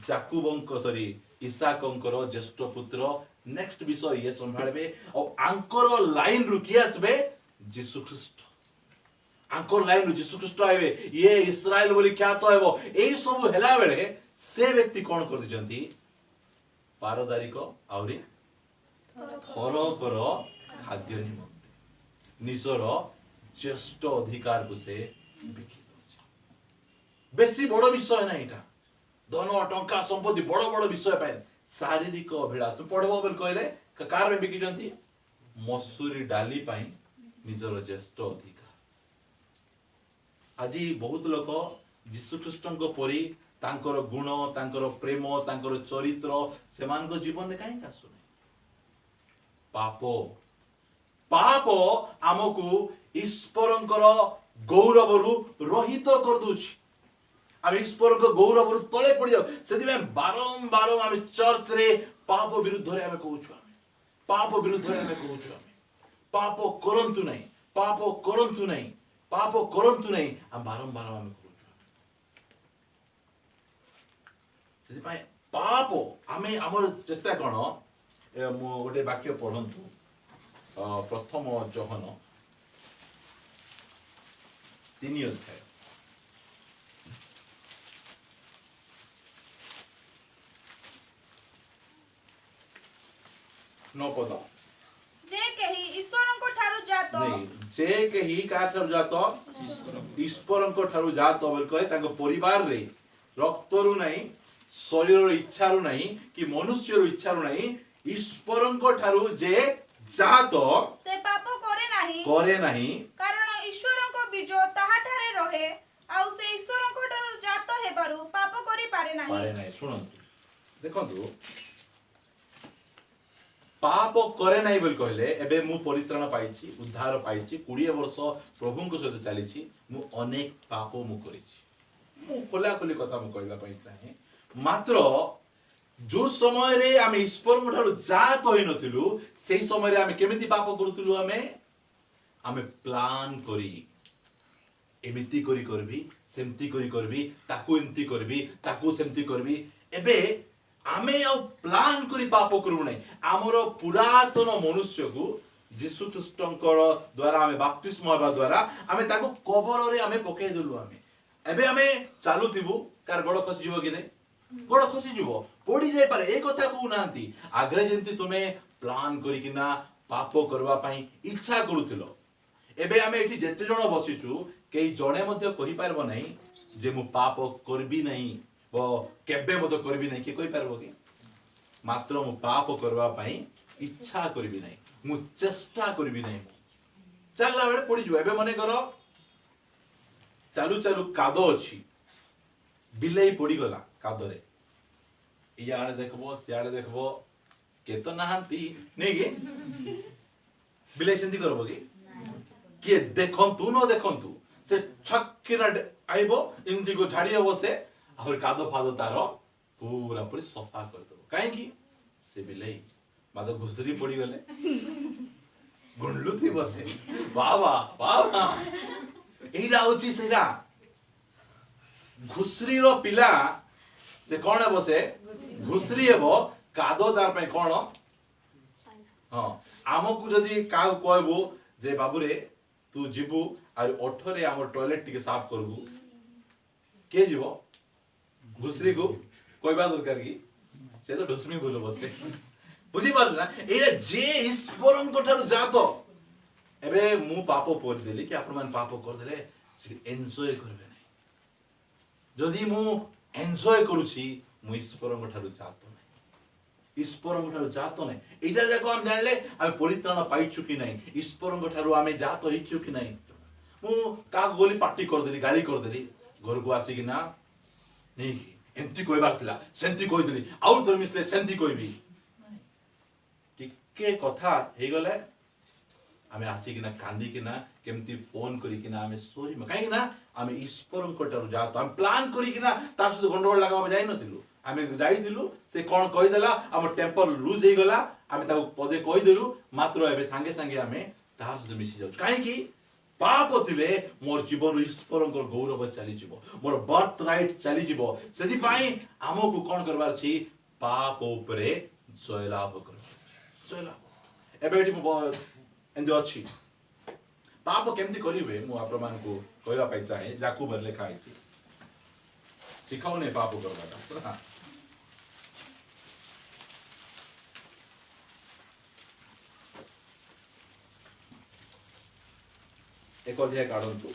[SPEAKER 1] जाकुबंक सॉरी इसाकंकर ज्येष्ठ पुत्र नेक्स्ट विषय ये संभाळबे और आंकर लाइन रु किए आसबे यीशु ख्रीस्ट आंकर लाइन रु यीशु ख्रीस्ट आइबे ये इस्राएल बोली ख्यात हेबो एई सब हेला बेले से व्यक्ति कौन कर दिजंती पारदारिक आउरी थरकर खाद्य निमंते निजर ज्येष्ठ अधिकार को से बिकी दउछि बेसी बड़ विषय ना एटा धन टंका संपत्ति बड़ बड़ विषय पाए शारीरिक अभिलाष तू पढ़बो बोल कहले कार में बिकी जंती मसूरी डाली पाई निजर ज्येष्ठ अधिकार आज बहुत लोक यीशु ख्रीष्टଙ୍କ परी तांकर गुण तांकर प्रेम तांकर चरित्र सेमानक जीवन में काहे आसुनी पाप पाप आमको ईश्वरंकर गौरवरु रहित कर दूछि आम ईश्वर गौरव तले पड़ जाऊ से बारंबार आम चर्च रे पाप विरुद्ध आम कहूँ पाप विरुद्ध आम कहूँ पाप करंतु नहीं पाप करंतु नहीं पाप करंतु नहीं आम बारंबार आम कहूँ पाप आम आम चेष्टा कौन गोटे वाक्य पढ़ंतु प्रथम जोहन 3 अध्याय 9 पद
[SPEAKER 2] जे केही ईश्वरଙ୍କ ଠାରୁ ଜାତ
[SPEAKER 1] नहीं जे केही का ठारू जात ईश्वरଙ୍କ ठारू जात बोल कहे तांको परिवार रे रक्तरु नहीं शरीर इच्छा रु नहीं कि मनुष्य रु इच्छा रु नहीं ईश्वरଙ୍କ ठारू जे जात
[SPEAKER 2] से पाप
[SPEAKER 1] करे नहीं
[SPEAKER 2] कारण ईश्वरଙ୍କ बीज ताहा ठारे रहे आउ से ईश्वरଙ୍କ ठारू जात हेबारु पाप करि पारे नाही
[SPEAKER 1] सुनंतु देखंतु पाप करे नहीं बोल कहले एबे मु परित्राण पाइछि उद्धार पाइछि 20 वर्ष प्रभुଙ୍କ सहित चलीछि मु अनेक पाप मु करिछि मु खोला खोली कथा मु कहबा पई चाहे मात्र जो समय रे आम ईश्वर ठारू जात होई नथिलु सेही समय रे आम केमिति पाप करूथिलु आमे प्लान करी एमिति करी करबी सेमति करी करबी ताकू एमति करबी ताकू सेमति करबी एबे आमे आ प्लान करी पाप करू नै हमर पुरातन मनुष्य को यीशु ख्रीष्टंकर द्वारा आमे बपतिस्म होबा द्वारा आमे ताकू कबर रे आमे पके देलु एबे आमे चालू थिबु कार गोड़ खसी जीव कि नै गोड़ खसी जीव पड़ी जाय पारे ए कथा कहू नांती आग्रे जेंति तुमे प्लान करी किना पाप करबा पई इच्छा करूथिलो एबे आमे एठी जेते जण बसिचु केई जणे मध्ये कहि पारबो नै जे मु पाप करबी नै ओ केबे मतो करबी नै के कहि पारबो कि मात्र मु पाप करबा पई इच्छा करबी नै मु चेष्टा करबी नै चलला बेले पड़ी जु एबे मने करो चालू चालू कादो अछि बिलेई पड़ी गला कादो रे इयाडे देखबो सियाडे देखबो के तो नहांती नै गे बिलेई सेंती करबो कि किए देखंतु न देखंतु से छक्किना आइबो इनजी को ठाड़ी बसे और कादो फादो तारो पूरा पूरी सफा कर दो काहे कि से बिलेई मादो घुसरी पड़ी गले गुंडलु थी बसे वाह वाह वाह एइरा होची सेरा घुसरी रो पिला से कोन है बसे घुसरी हेबो कादो दार पे कोन हां आमकु जदी का कहबो जे बाबू रे तू जीवु और ओठरे आम टॉयलेट टिके साफ करबू के जीव घुसरी को कहबा दरकार कि से तो ढुसमी बोलो बसे बुझी पाल ना एरा जे ईश्वरन को ठारू जातो एबे मु पाप पर देली कि आपण मान पाप कर देले से एन्जॉय करबे नै जदी मु एन्जॉय करूची मु ईश्वरन को ठारू जातो नै ईश्वरन को ठारू जातो नै एटा देखो हम जानले हम परित्राण पाइछु कि नै ईश्वरन को ठारू आमे जातो हिछु कि नै मु का गोली पार्टी कर देली गाली कर देली घर को आसी कि ना नै कि एंती कहबार थिला सेंती कहि देली आउ तो मिसले सेंती कहबी टिके कथा हे गले आमे आसी कि ना कांदी कि ना केमती फोन करी कि ना आमे सॉरी काहे कि ना आमे ईश्वरन को ठारू जातो हम प्लान करी कि ना तार से गंडगोल लगाबा जाय नथिलु आम जाइलु से कौन कहीदेला आम टेम्पर लुज हो गला आम पदे कहीदेलु मात्र एबे सांगे सांगे आम तार सहित मिसी जाउछु कहीं पाप थिले मोर जीवन ईश्वर गौरव चली मोर बर्थ राइट चली से आमको कौन करवार छी पाप उपरे जयलाभ कर जयलाभ एबे एंदे अच्छी पाप केमती करिवे मु आपण मानकु कहबा पई चाहे जाकू बर लेखा है सिखाओ ने पाप करवाटा एक अध्याय काढंतु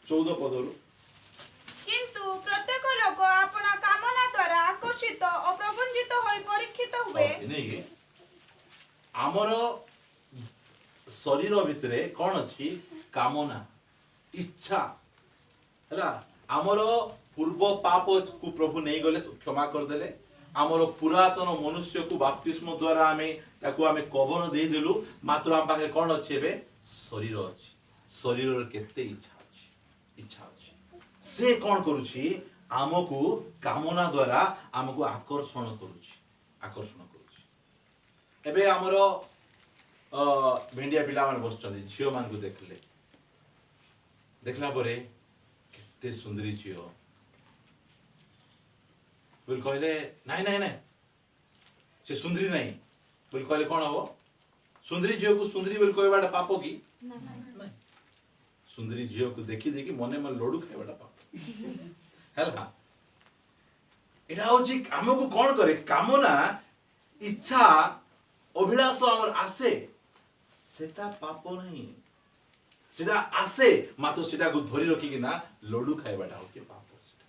[SPEAKER 1] 14 पदरु
[SPEAKER 2] किंतु प्रत्येक लोक अपना कामना द्वारा आकर्षित और प्रभुंजित होई परीक्षित हुए
[SPEAKER 1] नहीं कि आमर शरीर भितरे कौन अच्छी कामना इच्छा है आमर पूर्व पाप को प्रभु नहीं गले क्षमा करदेले आमर पुरातन मनुष्य को बाप्तिस्म द्वारा आमे कवर दे देलु मात्र आम पाखे कौन अच्छे बे शरीर अच्छी शरीर केते इच्छा अच्छी से कौन करुछि आमको कामना द्वारा आमको आकर्षण करुछि एबे आमर भेंडिया पिला माने बसचंदी झियो मान को देखला परे केते सुंदरी झियो बोल कहले नहीं से सुंदरी नहीं बोल कहले कौन हबो सुंदरी झियो को सुंदरी बोल कहबाटा पाप की नहीं सुंदरी झियो को देखी देखी मने मन लोडू खाइबाटा पाप हैला एटा होची हमको कौन करे कामना इच्छा अभिलाष हमर आसे सेटा पाप नहीं सेटा आसे मात्र सेटा को धरी रखी कि ना लडू खाइबाटा हो के पाप सेटा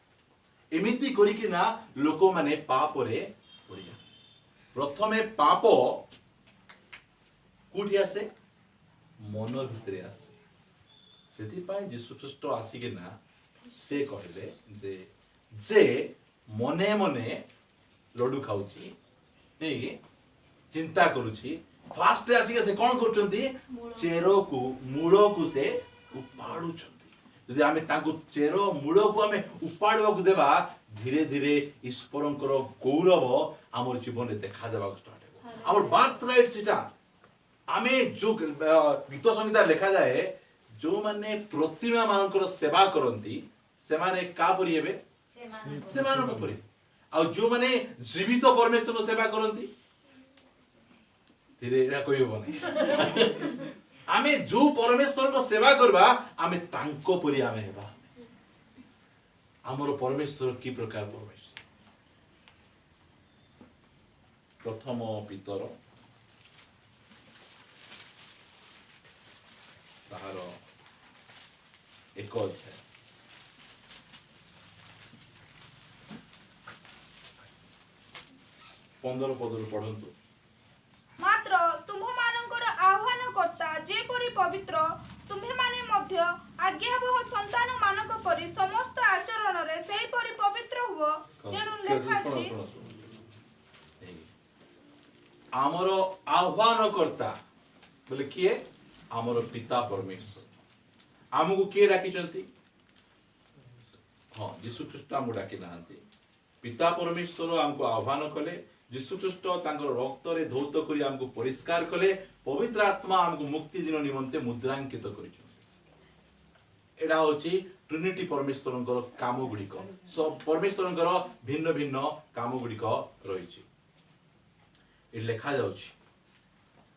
[SPEAKER 1] एमिति करी कि ना लोक माने पाप रे पड़ी जा प्रथमे पाप कोठी आसे मन भितरे आसे सेति पाए यीशु ख्रीष्ट आसी कि ना से कहले जे मने मने लडू खाउची नहीं चिंता करुची फास्ट आसी से कौन करचंती चेरो को मूलो को से उपाडुचंती यदि आमे तांको चेरो मूलो को आमे उपाडवा को देबा धीरे धीरे ईश्वरंकर गौरव हमर जीवन रे देखा देबा स्टार्ट हेबो हमर बर्थ राइट सिटा आमे जो गीत संगीता लिखा जाए जो माने प्रतिमा मानकर सेवा करंती से माने का परि हेबे से मानक परि आ जो माने जीवित परमेश्वर सेवा करंती धीरे एरा कोई बने आमे जो परमेश्वर को सेवा करबा आमे तांको परि आमे हेबा हमर परमेश्वर की प्रकार परमेश्वर प्रथम पितर ताहार एक अध्याय पंद्रह पदर पढ़ंतु
[SPEAKER 2] मात्र तुम्हमानଙ୍କର आह्वान कर्ता जेपरि पवित्र तुम्हे माने मध्य आज्ञावह संतान मानक परि समस्त आचरण रे सेही परि पवित्र हुओ जेनु लेखा अछि
[SPEAKER 1] आमर आह्वान कर्ता बोले किए आमर पिता परमेश्वर आमको किए डाकिचंती हाँ यीशु ख्रीष्ट आमको डाकी नाहांती पिता परमेश्वर आमको आह्वान कले यीशु ख्रीष्ट तांकर रक्त रे धौत करी हमको परिष्कार कले पवित्र आत्मा हमको मुक्ति दिन निमंते मुद्रांकित करिछन एडा होची ट्रिनिटी परमेश्वरंकर काम गुडिक सब परमेश्वरंकर भिन्न भिन्न काम गुडिक रहिछि ए लेखा जाउछि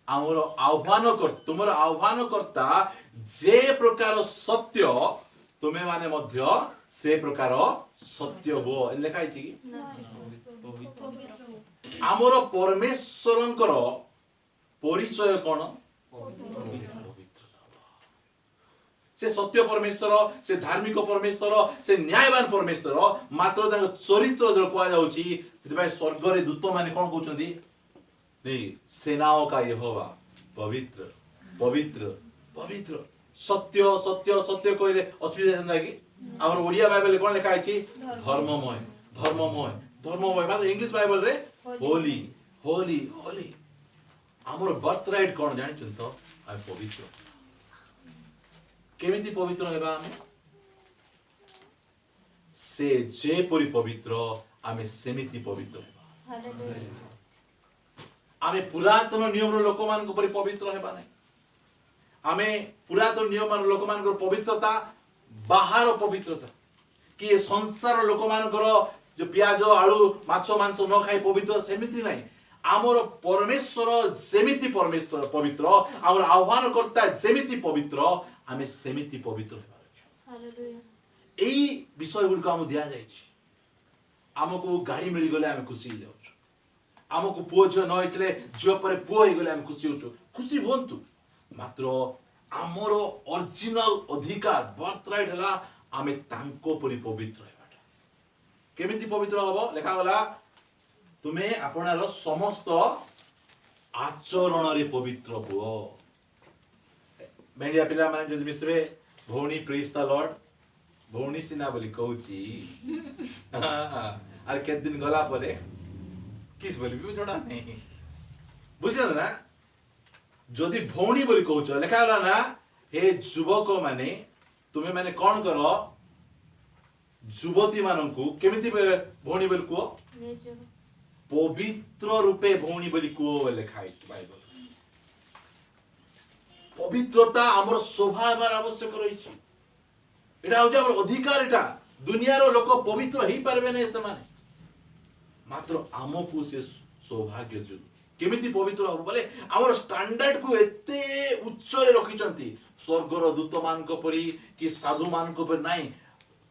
[SPEAKER 1] आमर आह्वान कर तुमर आह्वान करता जे प्रकार सत्य तुमे माने मध्य से प्रकार सत्य हो ए लेखा आइछि कि आमर परमेश्वरंकर परिचय कौन से सत्य परमेश्वर से धार्मिक परमेश्वर से न्यायवान परमेश्वर मात्र तांको चरित्र जो कहा जाउची सेतबाई स्वर्ग रे दूत माने कोन कहउचंदी नहीं सेनाओं का यहोवा पवित्र पवित्र पवित्र सत्य सत्य सत्य कहले असुविधा जंदा कि हमर ओडिया बाइबल कोन लिखा अछि धर्ममय धर्ममय धर्ममय मात्र इंग्लिश बाइबल रे होली होली होली हमर बर्थ राइट कोन जानि छन तो आ पवित्र केमिति पवित्र हेबा हम से जेपरि पवित्र आमे सेमिति पवित्र हेबा।
[SPEAKER 4] हालेलुया
[SPEAKER 1] आमे पुरातन नियम लोक मान परि पवित्र हेबा नै। आमे पुरातन नियम लोक मान पवित्रता बाहर पवित्रता कि ये संसार लोक मान जो प्याज आलू माछ मांस न खाई पवित्र सेमिति नै। आमर परमेश्वर जेमिति परमेश्वर पवित्र आमर आह्वान करता जेमिति पवित्र आमे सेमिति पवित्र हेबा अछि।
[SPEAKER 4] हालेलुया
[SPEAKER 1] एई विषय गुड को दिया जाइछि। आमको गाड़ी मिल गले आमे खुशी हो जाउछु। आमको पुओ झियो न होइतले झियो परे पुओ हो गले आमे खुशी होछु। खुशी होंतु मात्र आमर ओरिजिनल अधिकार बर्थ राइट हला आमे तांको परि पवित्र हेबाटा। केमिति पवित्र हबो लेखा गला तुमे आपनार समस्त आचरण रे पवित्र हुओ। मेडिया पिला माने जदि मिसबे भौणी प्रेज द लॉर्ड भौणी सिना बोली कहूची आर केत दिन गला परे किस बोली भी जणा नहीं बुझल ना। जदि भौणी बोली कहूच लेखा गला ना हे युवक माने तुमे माने कोन करो युवती माननकु केमिति भौणी बोली को पवित्र रूपे भौणी बोली को लेखा है बाइबल। पवित्रता आमर स्वभाव आवश्यक रही एटा हो जाबर अधिकार। एटा दुनिया रो लोक पवित्र ही पारबे नै समान मात्र आमको से सौभाग्य जो केमिति पवित्र हो बोले आमर स्टैंडर्ड को एते उच्च रे रखिचंती स्वर्गर दूत मान को परी कि साधु मान को परी नाही।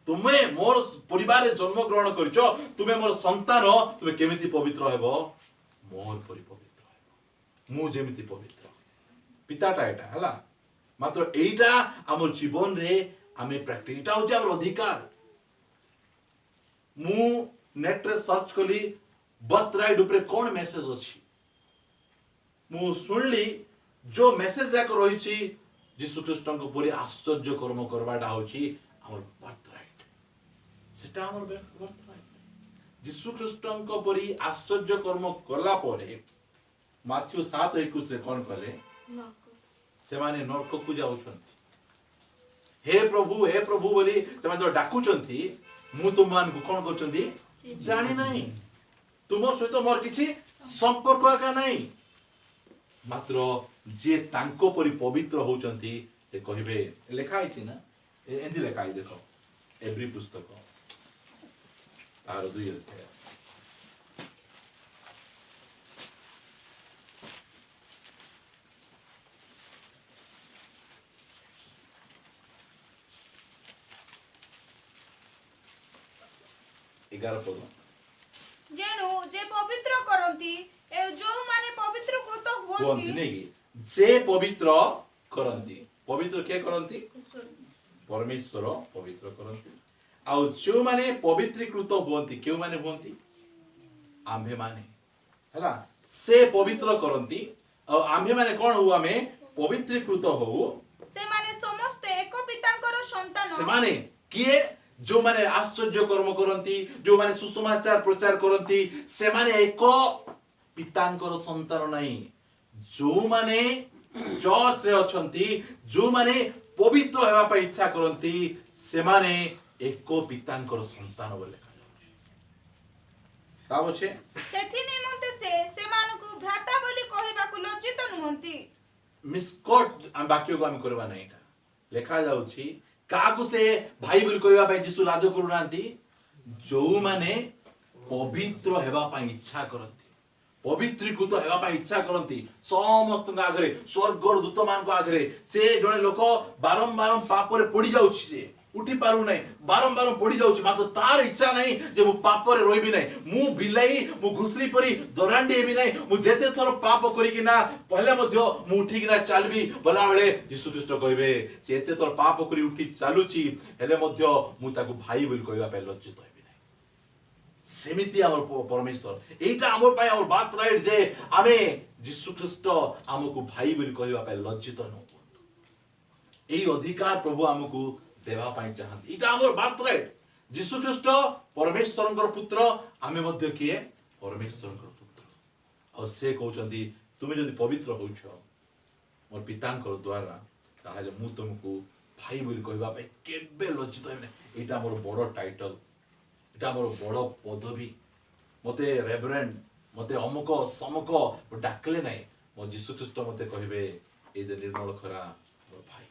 [SPEAKER 1] तुमे मोर परिवार रे जन्म ग्रहण करिचो तुमे मोर संतान तुमे केमिति पवित्र हेबो मोर परि पवित्र हेबो मु जेमिति पवित्र पिताटा एटा हला मात्र एइटा हमर जीवन रे आमे प्रैक्टिस एटा हो हमर अधिकार। मु नेट रे सर्च कली बर्थ राइट ऊपर कोन मेसेज अछि मु सुनली जो मेसेज जाक रही छी यीशु ख्रीष्ट को पूरी आश्चर्य कर्म करवाटा होछि हमर बर्थ राइट सेटा हमर बर्थ राइट। यीशु ख्रीष्ट को पूरी आश्चर्य कर्म करला परे माथ्यू 7:21 रे कोन कले से माने नरक को जाउछंती। हे प्रभु बोली से जो डाकुचंती मु तुम मान को कोन करचंती जानि नाही तुमर सहित मोर किछि संपर्क आका नाही मात्र जे तांको परि पवित्र होचंती से कहिबे लेखा आइछि ना एंदी लेखा आइ देखो एवरी पुस्तक आरो 2 अध्याय
[SPEAKER 2] जेनु जे पवित्र करंती ए जो माने पवित्र कृत
[SPEAKER 1] होंती
[SPEAKER 2] होंती
[SPEAKER 1] नहीं कि जे पवित्र करंती पवित्र के करंती परमेश्वर पवित्र करंती आ जो माने पवित्रीकृत होंती केउ माने होंती आम्भे माने हला से पवित्र करंती आ आम्भे माने कोन हो आमे पवित्रीकृत हो
[SPEAKER 2] से माने समस्त एक पितांकर संतान
[SPEAKER 1] से माने किए जो माने आश्चर्य कर्म करंती जो माने सुसमाचार प्रचार करंती से माने एक पितांकर संतान नहीं जो माने चर्च रे अछंती जो माने पवित्र हेबा पय इच्छा करंती से माने एक पितांकर संतान बोले ता बचे
[SPEAKER 2] सेथि निमंते से मानको भ्राता बोली कहिबाकु लज्जित नुहंती
[SPEAKER 1] मिसकोट हम वाक्य को हम करबा नहीं था लेखा जाउछि काकु से भाई बोली कहवा पय यीशु राज करूनांती जो माने पवित्र हेबा पय इच्छा करंती पवित्रीकृत हेबा पय इच्छा करंती समस्त आगरे स्वर्गर दूत मान को आगरे से जने लोक बारंबार पाप रे पड़ी जाउछि से उठी पारु नहीं बारंबार पड़ी जाउछि मात्र तार इच्छा नहीं जे मु पाप रे रोइबी नहीं मु बिलाई मु घुसरी परी दरांडी हेबी नहीं मु जेते थोर पाप करी कि ना पहले मध्य मु उठी कि ना चलबी बला बेले यीशु ख्रीष्ट कहबे जेते थोर पाप करी उठी चालुची हेले मध्य मु ताकू भाई बोल कहबा पे लज्जित हेबी नहीं सेमिति हमर परमेश्वर एटा हमर पाय हमर बात राइट जे आमे यीशु ख्रीष्ट हमकु भाई बोल कहबा पे लज्जित न एई अधिकार प्रभु हमकु देवा पाई चाहନ୍ତି इटा हमर बात राइट यीशु ख्रीष्ट परमेश्वरंकर पुत्र आमे मध्य किए परमेश्वरंकर पुत्र और से कहउचंती तुमे जदि पवित्र होउछ मोर पितांकर द्वारा ताहाले मु तुमको भाई बोली कहबा पे केबे लज्जित हेबे एटा मोर बड़ टाइटल এটা আমার বড় পদবী মতে রেভরেন্ড মতে অমুক সমুক ডাকলে নাই মো যীশু খ্রিস্ট মতে কহিবে এই যে ନିର୍ମଳ ଖରା ମୋର ଭାଇ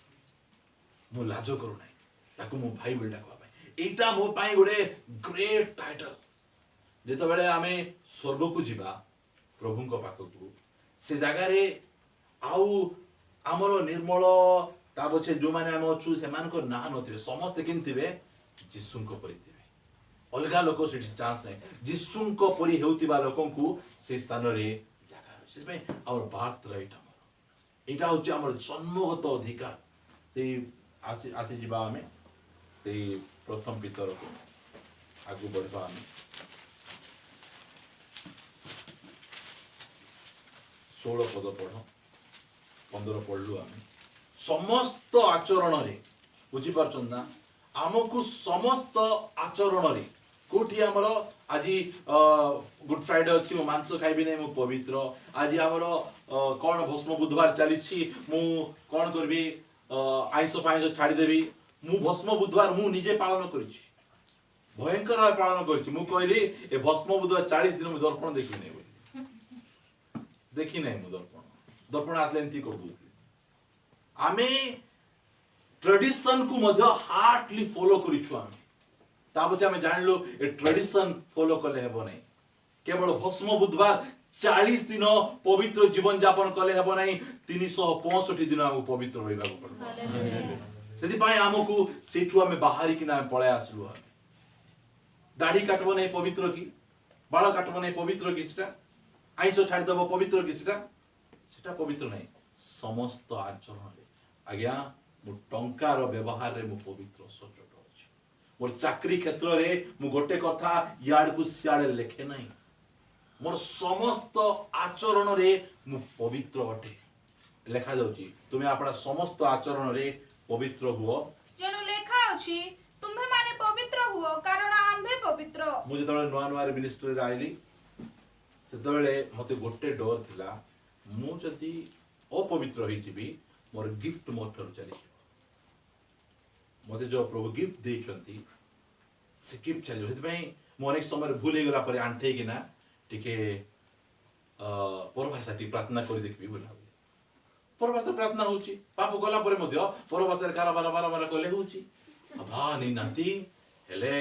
[SPEAKER 1] ମୁଁ ଲାଜ କରୁ ନାହିଁ ତାକୁ ମୁଁ ଭାଇ ବୋଲି ଡାକବା ପାଇଁ এইটা ମୋ ପାଇଁ ଗୋଟେ ଗ୍ରେଟ୍ ଟାଇଟଲ ଯେତେବେଳେ ଆମେ ସ୍ୱର୍ଗକୁ ଯିବା ପ୍ରଭୁଙ୍କ ପାଖକୁ ସେ ଜାଗାରେ ଆଉ ଆମର ନିର୍ମଳ ତା ପଛେ ଯୋଉମାନେ ଆମେ ଅଛୁ ସେମାନଙ୍କ ନାଁ ନଥିବେ ସମସ୍ତେ କେମିତି ଥିବେ ଯୀଶୁଙ୍କ ପରି ଥିବେ ଅଲଗା ଲୋକ ସେଠି ଚାନ୍ସ ନାହିଁ ଯୀଶୁଙ୍କ ପରି ହେଉଥିବା ଲୋକଙ୍କୁ ସେ ସ୍ଥାନରେ ଜାଗା ଅଛି ସେଥିପାଇଁ ଆମର ବାର୍ଥ ରାଇଟ୍ ଆମର ଏଇଟା ହଉଛି ଆମର ଜନ୍ମଗତ ଅଧିକାର ସେଇ ଆସିଯିବା ଆମେ ସେଇ ପ୍ରଥମ ପିତରକୁ ଆଗକୁ ବଢ଼ିବା ଆମେ 16 ପଦ ପଢ଼ 15 ପଢ଼ଲୁ ଆମେ ସମସ୍ତ ଆଚରଣରେ ବୁଝିପାରୁଛନ୍ତି ନା ଆମକୁ ସମସ୍ତ ଆଚରଣରେ କୋଉଠି ଆମର ଆଜି ଗୁଡ୍ ଫ୍ରାଇଡେ ଅଛି ମୁଁ ମାଂସ ଖାଇବି ନାହିଁ ମୁଁ ପବିତ୍ର ଆଜି ଆମର କଣ ଭସ୍ମ ବୁଧବାର ଚାଲିଛି ମୁଁ କଣ କରିବି ଆଇଁଷ ଫାଇଁଷ ଛାଡ଼ିଦେବି ମୁଁ ଭସ୍ମ ବୁଧବାର ମୁଁ ନିଜେ ପାଳନ କରିଛି ଭୟଙ୍କର ଭାବେ ପାଳନ କରିଛି ମୁଁ କହିଲି ଏ ଭସ୍ମ ବୁଧବାର 40 ଦିନ ମୁଁ ଦର୍ପଣ ଦେଖିବି ନାହିଁ ବୋଲି ଦେଖି ନାହିଁ ମୁଁ ଦର୍ପଣ ଆସିଲେ ଏମିତି କରିଦଉଥିଲି ଆମେ ट्रेडिशन को मध्य हार्टली फॉलो करिछु आमे ता पछे आमे जानलो ए ट्रेडिशन फॉलो करले हेबो नै केवल भस्म बुधवार 40 दिन पवित्र जीवन यापन करले हेबो नै 365 दिन हम पवित्र रहबा को पड़बो सेति पाए हमकु सेठु आमे बाहरी किना पळे आसलु आमे दाढ़ी काटबो नै पवित्र की बाल काटबो नै पवित्र की सेटा आइसो छाडी दबो पवित्र की सेटा पवित्र नै समस्त आचरण आज्ञा मो टंकार व्यवहार रे मो पवित्र सचोट अछि मोर चाकरी क्षेत्र रे मु गोटे कथा याड को सियाडे लेखे नाही मोर समस्त आचरण रे मु पवित्र अटे लेखा जाउची तुमे आपडा समस्त आचरण रे पवित्र हुओ
[SPEAKER 2] जेनु लेखा अछि तुम्हे माने पवित्र हुओ कारण आम्भे पवित्र
[SPEAKER 1] मु जेतबेले नवा नवा मिनिस्ट्री रे आइली सेतबेले मते गोटे डर थिला मु जति अपवित्र होई जिबी मोर गिफ्ट मोटर चली मते जो प्रभु गिफ्ट देइछंती से गिफ्ट चली हेतबई मो अनेक समय भूल हे गला पर आंठे किना टिके परभाषा टी प्रार्थना करि देखबी बोला परभाषा प्रार्थना होची पाप गला पर मध्य परभाषा कारबार बार कले होची भा नि नाती हेले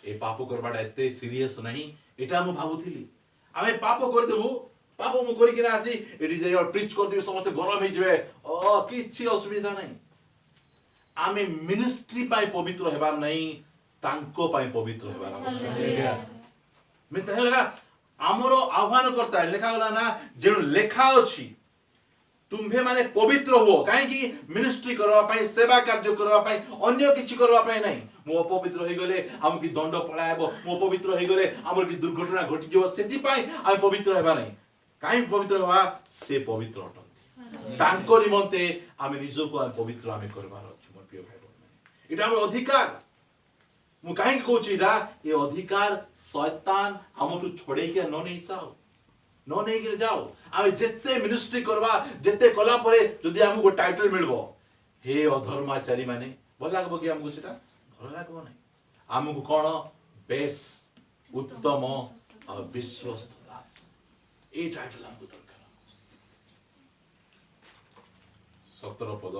[SPEAKER 1] ए पाप करबाडा एते सीरियस नहीं एटा मु भाबुथिली आमे पाप कर देबु पाप मु करि किना आसी एडी जे प्रीच कर दिबे समस्त गरम हे जबे किछि असुविधा नहीं आमे मिनिस्ट्री पाई पवित्र हेबार नहीं तांको पाई पवित्र हेबार आवश्यक मैं तहे लगा हमरो आह्वान करता है लेखा होला ना जेनु लेखा अछि तुम्हे माने पवित्र हो काहे कि मिनिस्ट्री करवा पाई सेवा कार्य करवा पाई अन्य किछि करवा पाई नहीं मो अपवित्र होई गले हम की दंड पळा हेबो मो पवित्र होई गले हमर की दुर्घटना घटि जेबो सेति पाई हम पवित्र हेबा नहीं काहे पवित्र होवा से पवित्र अटंती तांको निमंते आमे निजो को पवित्र आमे करबार अछि मोर प्रिय भाई बहन एटा हमर अधिकार मु काहे कहूची एटा ए अधिकार शैतान हमटु छोड़े के न नहीं चाओ न नहीं के जाओ आमे जत्ते मिनिस्ट्री करबा जत्ते कला परे जदि हमको टाइटल मिलबो हे अधर्माचारी माने भल लागबो कि हमको सेटा भल लागबो नहीं हमको कोन बेस उत्तम और विश्वस्त दास ए टाइटल हमको दरकार 17 पद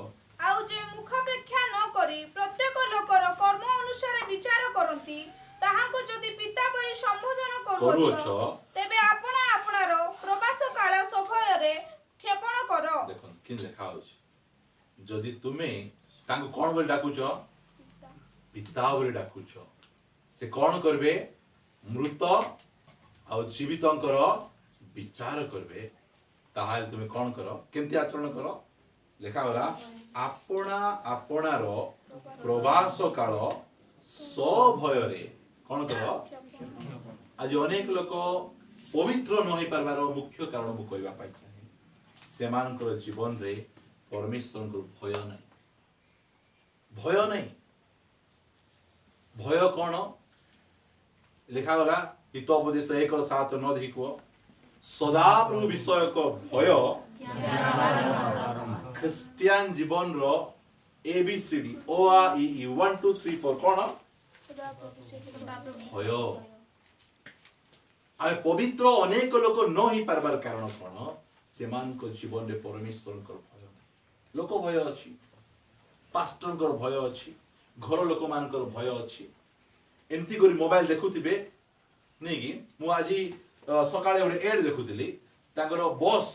[SPEAKER 2] आउ जे मुखापेक्षा न करी प्रत्येक लोकर कर्म अनुसार विचार करंती ताहाको जदि पिता परि संबोधन करूछ तेबे आपना आपनारो प्रवास काल सभୟରେ क्षेपण कर
[SPEAKER 1] देखो कि लिखा होछ जदि तुमे तांको कोन बोल डाकुछ पिता बोल डाकुछ से कोन करबे मृत आ जीवितंकर विचार करबे ताहाल तुमे कोन करो केमति आचरण करो लेखा होला आपना आपनारो प्रवास काल सभୟରେ कोन करो आज अनेक लोक पवित्र न होई परबार मुख्य कारण मु कहबा पाइ चाहे सेमानकर जीवन रे परमेश्वर को भय नहीं भय कोन लिखा गला हितोपदेश 1:7 न देखिको सदा प्रभु विषय को भय क्रिश्चियन जीवन रो ABCD OAEE 1 2 3 4 कोन भय आमे पवित्र अनेक लोक न ही पारबार कारण कौन से जीवन रे परमेश्वर भय लोक भय अच्छी पास्टर भय अच्छी घर लोक मान भय अच्छी एमती कर मोबाइल देखुथिबे नहीं कि मु आज सकाळे गोटे एड देखुथिली तांकर बस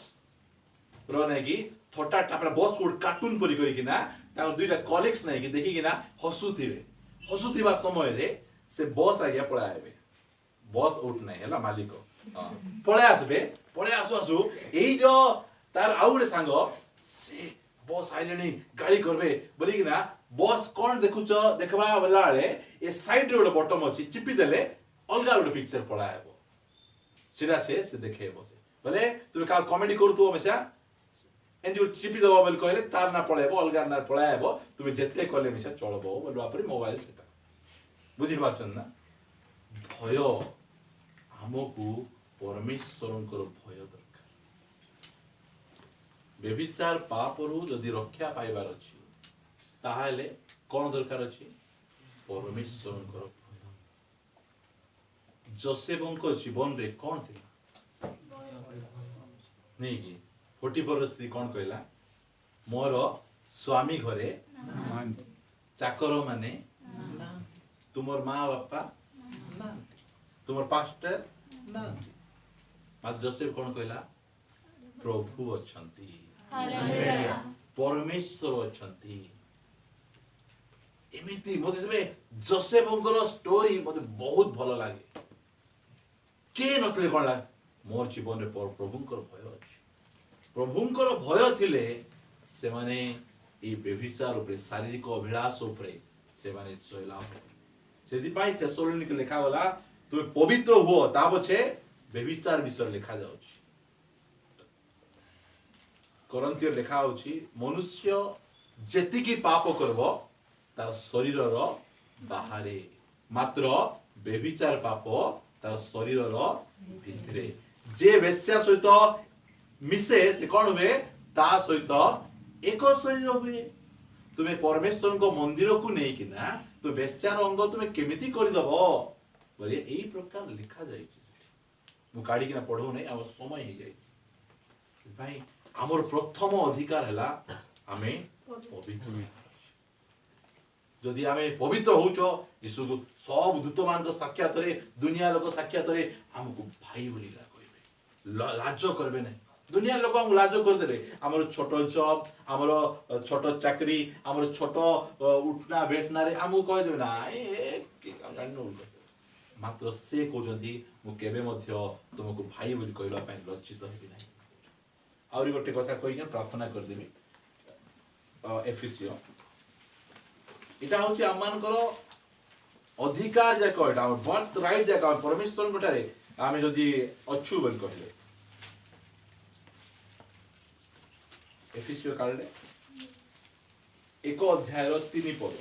[SPEAKER 1] रो नहीं कि थोटा टापरा बस को कार्टून परी करिकिना तांकर दुईटा कलीग्स नहीं कि देखिकिना हसुथिबा समय रे से बस आज्ञा पळाइबे बस उठ नहीं है मालिक पळे आसबे पळे आसु आसु एई जो तार आउ गोटे सांग से बस आइलेनी गाड़ी करबे बोलिकिना बस कौन देखुच देखबा बेला बेले ए साइड रे गोटे बटन अछि चिपी देले अलगा गोटे पिक्चर पळाइबो सिरा से देखेबो से बोले तुम का कॉमेडी करतु हमेशा एन जो चिपी दबा बोल कहले तार ना पळाइबो अलगा ना पळाइबो तुम जेतले कले हमेशा चलबो बोलवा पर मोबाइल सेटा बुझि पाछन ना भय हमकु परमेश्वरंकर भय दरकार व्यभिचार पापरु यदि रक्षा पाइबार अछि ताहाले कोन दरकार अछि परमेश्वरंकर भय जोसेफंको जीवन रे कोन थिला नहीं कि 44 स्त्री कोन कहला मोर स्वामी घरे चाकर माने तुमर माँ बापा तुमर पास्टर आज जोसेफ कौन कहला प्रभु अछंती परमेश्वर अछंती एमिति मते से जोसेफंकर स्टोरी मते बहुत भलो लागे के नतले कोन लागे मोर जीवन रे प्रभुंकर भय अछि प्रभुंकर भय थिले से माने ए व्यभिचार उपरे शारीरिक अभिलाष उपरे से माने जयलाभ सेदि पाई थेसलोनिके लिखा गला तुम पवित्र हुओ ता पछे व्यभिचार विषय लिखा जाउछि कोरिन्थियर लिखा होछि मनुष्य जेतिकी पाप करबो तार शरीरर बाहरे मात्र व्यभिचार पाप तार शरीरर भितरे जे वेश्या सहित मिसे से कोन हुए ता सहित एक शरीर हुए तुमे परमेश्वर को मंदिर को नहीं कि ना तो वेश्यार अंग तुमे केमिति करि दबो बोले एई प्रकार लिखा जाय मु काढी किना पढौ नै अब समय ही जाय भाई हमर प्रथम अधिकार हला आमे पवित्र जदि आमे पवित्र होचो यीशु सब दूत मान को साक्षात रे दुनिया लोक साक्षात रे हमको भाई बोली कहबे लाज करबे नै दुनिया लोक हम लाज कर देबे हमर छोट जॉब हमर छोट चाकरी हमर छोट उठना बैठना रे हमको कह देबे ना ए के जानो मात्र से कहजंती मु केबे मध्य तुमको भाई बोली कहबा पय लज्जित हेबी नै आउरी गोटे कथा कहि प्रार्थना कर देबी एफिसियो इटा होची आमानकर अधिकार जे कहटा हमर बर्थ राइट जे कह परमेश्वर गोटारे आमे जदी अछु बोल कहले एफिसियो कार्ड एक अध्याय 3 पद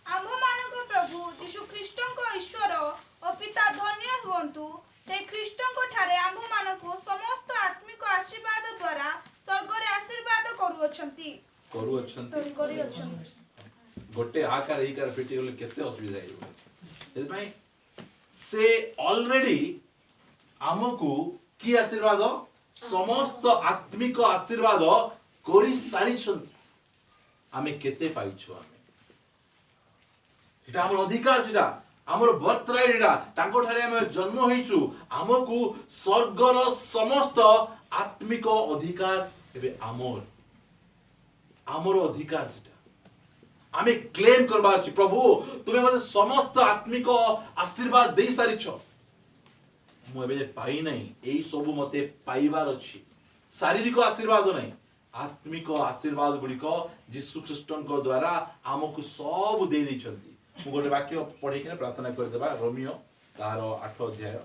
[SPEAKER 2] आम्भ मानक प्रभु यीशु ख्रीष्टଙ୍କ ईश्वर ओ पिता धन्य हुअन्तु से ख्रीष्टଙ୍କ ठारे आम्भ मानक समस्त आत्मिक आशीर्वाद द्वारा स्वर्ग रे आशीर्वाद करू अछंती
[SPEAKER 1] गोटे आकार एकार पेटी गले केते असुविधा हे एतमै से ऑलरेडी हमकु की आशीर्वाद समस्त आत्मिक आशीर्वाद करी सारी छंती आमे केते पाइछो आमे एटा हमर अधिकार छिटा हमर बर्थ राइट एटा तांको ठारे हम जन्म होइछु हमकु स्वर्गर समस्त आत्मिक अधिकार एबे हमर अधिकार छिटा आमे क्लेम करबार छि प्रभु तुमे मते समस्त आत्मिक आशीर्वाद देई सारी छ मु एबे पाई नहीं एई सब मते पाइबार अछि शारीरिक आशीर्वाद नहीं आत्मिक आशीर्वाद गुडी को यीशु ख्रीष्टଙ୍କ द्वारा हमकु सब देई दै छथि मु गोटे वाक्य पढि के प्रार्थना कर देबा रोमियो तार 8 अध्याय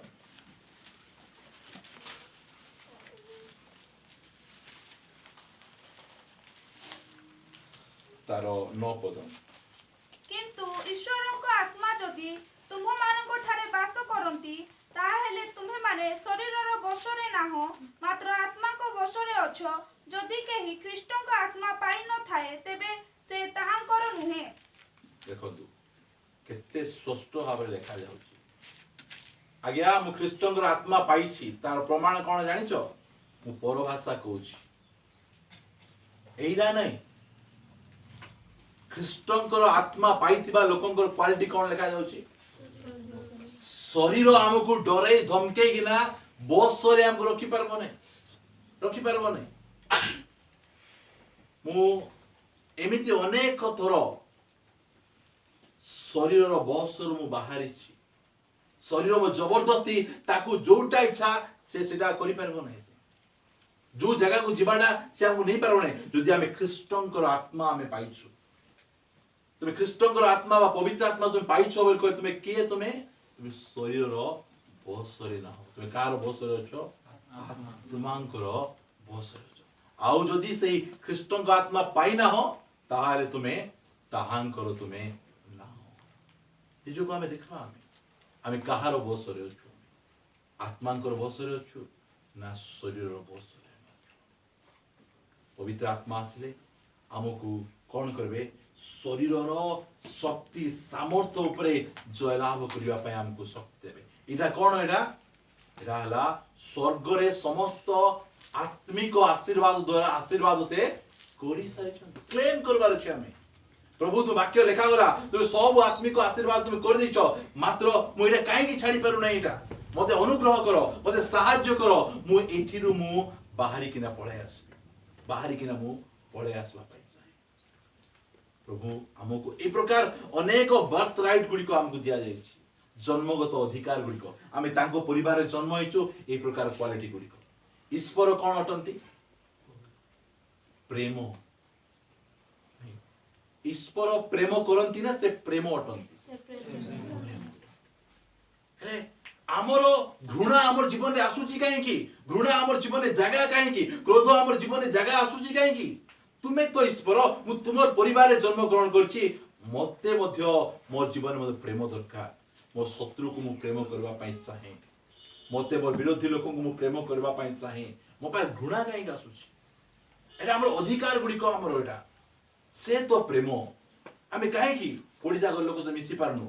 [SPEAKER 1] तार 9 पद
[SPEAKER 2] किंतु ईश्वरଙ୍କ आत्मा जदि तुम मानक ठारे वास करंती ताहेले तुम्हे माने शरीरर वशरे नाहो मात्र आत्मा को वशरे अछ जदि केही ख्रीष्टଙ୍କ आत्मा पाई न थाए तेबे से ताहांकर नुहे
[SPEAKER 1] देखो केते स्पष्ट भाव देखा जाउची आज्ञा मु ख्रीष्टंकर आत्मा पाइछि तार प्रमाण कौन जानिछ मु परभाषा कहूछि एइरा नहीं ख्रीष्टंकर आत्मा पाइथिबा लोकंकर क्वालिटी कौन लिखा जाउची शरीर आमको डरे धमके गिना बसरे हमको रखी पारबो नहीं मु एमिति अनेक थर शरीर बसर मु बाहरी शरीर में जबरदस्ती ताकू जोटा इच्छा से सेटा करि पारबो नहीं जो जगह को जीवाना से हमको नहीं पारबो नहीं जदि आमे ख्रीष्टंकर आत्मा आमे पाइछु तुम ख्रीष्टंकर आत्मा बा पवित्र आत्मा तुम पाइछो बोल कहे तुम किए तुम शरीर बसरे ना हो तुम कार बसरे अछो आत्मांकर बसरे अछो आउ जदि सेही ख्रीष्टंकर आत्मा पाई ना हो ताहाले तुमे ताहांकर तुमे ना हो ये जो को हमें देखबा हमें कहार बसरे अछु आत्मांकर बसरे अछु ना शरीर बसरे पवित्र आत्मा आसले हमको कौन करबे शरीर शक्ति सामर्थ्य उपरे जयलाभ करिया पय हमको शक्ति देबे इटा कौन एटा हला स्वर्ग रे समस्त आत्मिक आशीर्वाद द्वारा आशीर्वाद से करि सारिछन क्लेम करबार छै हमें प्रभु तू वाक्य लेखा गला तुम सब आत्मिक आशीर्वाद तुम कर देछ मात्र मु एटा काहे की छाड़ी पारु नै एटा मते अनुग्रह करो मते सहाय्य करो मु एठिरु मु बाहरी किना पळे आसबी बाहरी किना मु पळे आसबा पय प्रभु हमको ए प्रकार अनेक बर्थ राइट गुडी को हमको दिया जाय जन्मगत अधिकार गुडी को आमे तांको परिवार रे जन्म होइछु ए प्रकार क्वालिटी गुडी को ईश्वर कोन अटंती प्रेम ईश्वर प्रेम करंती ना से प्रेम अटंती हे हमरो घृणा हमर जीवन रे आसुची काहे की घृणा हमर जीवन रे जगह काहे की क्रोध हमर जीवन रे जगह आसुची काहे की तुम्हें तो ईश्वर मु तुमर परिवार रे जन्म ग्रहण करछि मते मध्य मोर जीवन में प्रेम दरकार मो शत्रु को मु प्रेम करबा पई चाहे मते मोर विरोधी लोक को मु प्रेम करबा पई चाहे मो पाए घृणा काहे आसुछि एटा हमर अधिकार गुडी को हमर एटा से तो प्रेम आमे काहे की ओडिसा गल लोक से मिसी पारनु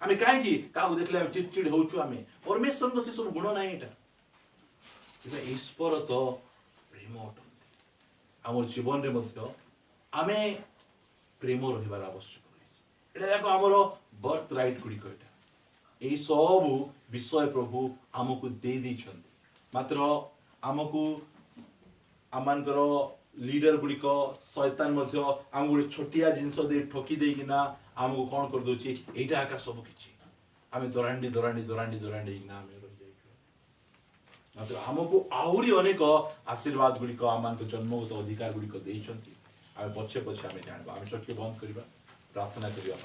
[SPEAKER 1] आमे काहे की काहू देखले हम चिड़चिड़ होउछु आमे परमेश्वर को से सब गुण नाही एटा ईश्वर तो प्रेम आम जीवन रे मध्य आमे प्रेम रहिबार आवश्यक एटा जाको हमर बर्थ राइट गुडी कोटा एई सब विषय प्रभु हमकु दे दी छथि मात्र हमकु आमानकर लीडर गुडी को शैतान मध्य हम छोटिया जिंस दे ठोकी दे किना हमकु कोन कर दोछि एटा का सब किछि आमे दरांडी ना आमे रहि जाई मात्र हमको आहुरी अनेक आशीर्वाद गुडी को आमान तो जन्मगत अधिकार गुडी को देई छथि आ पछे पछे आमे जानबा आमे चटके बंद करबा प्रार्थना करिबा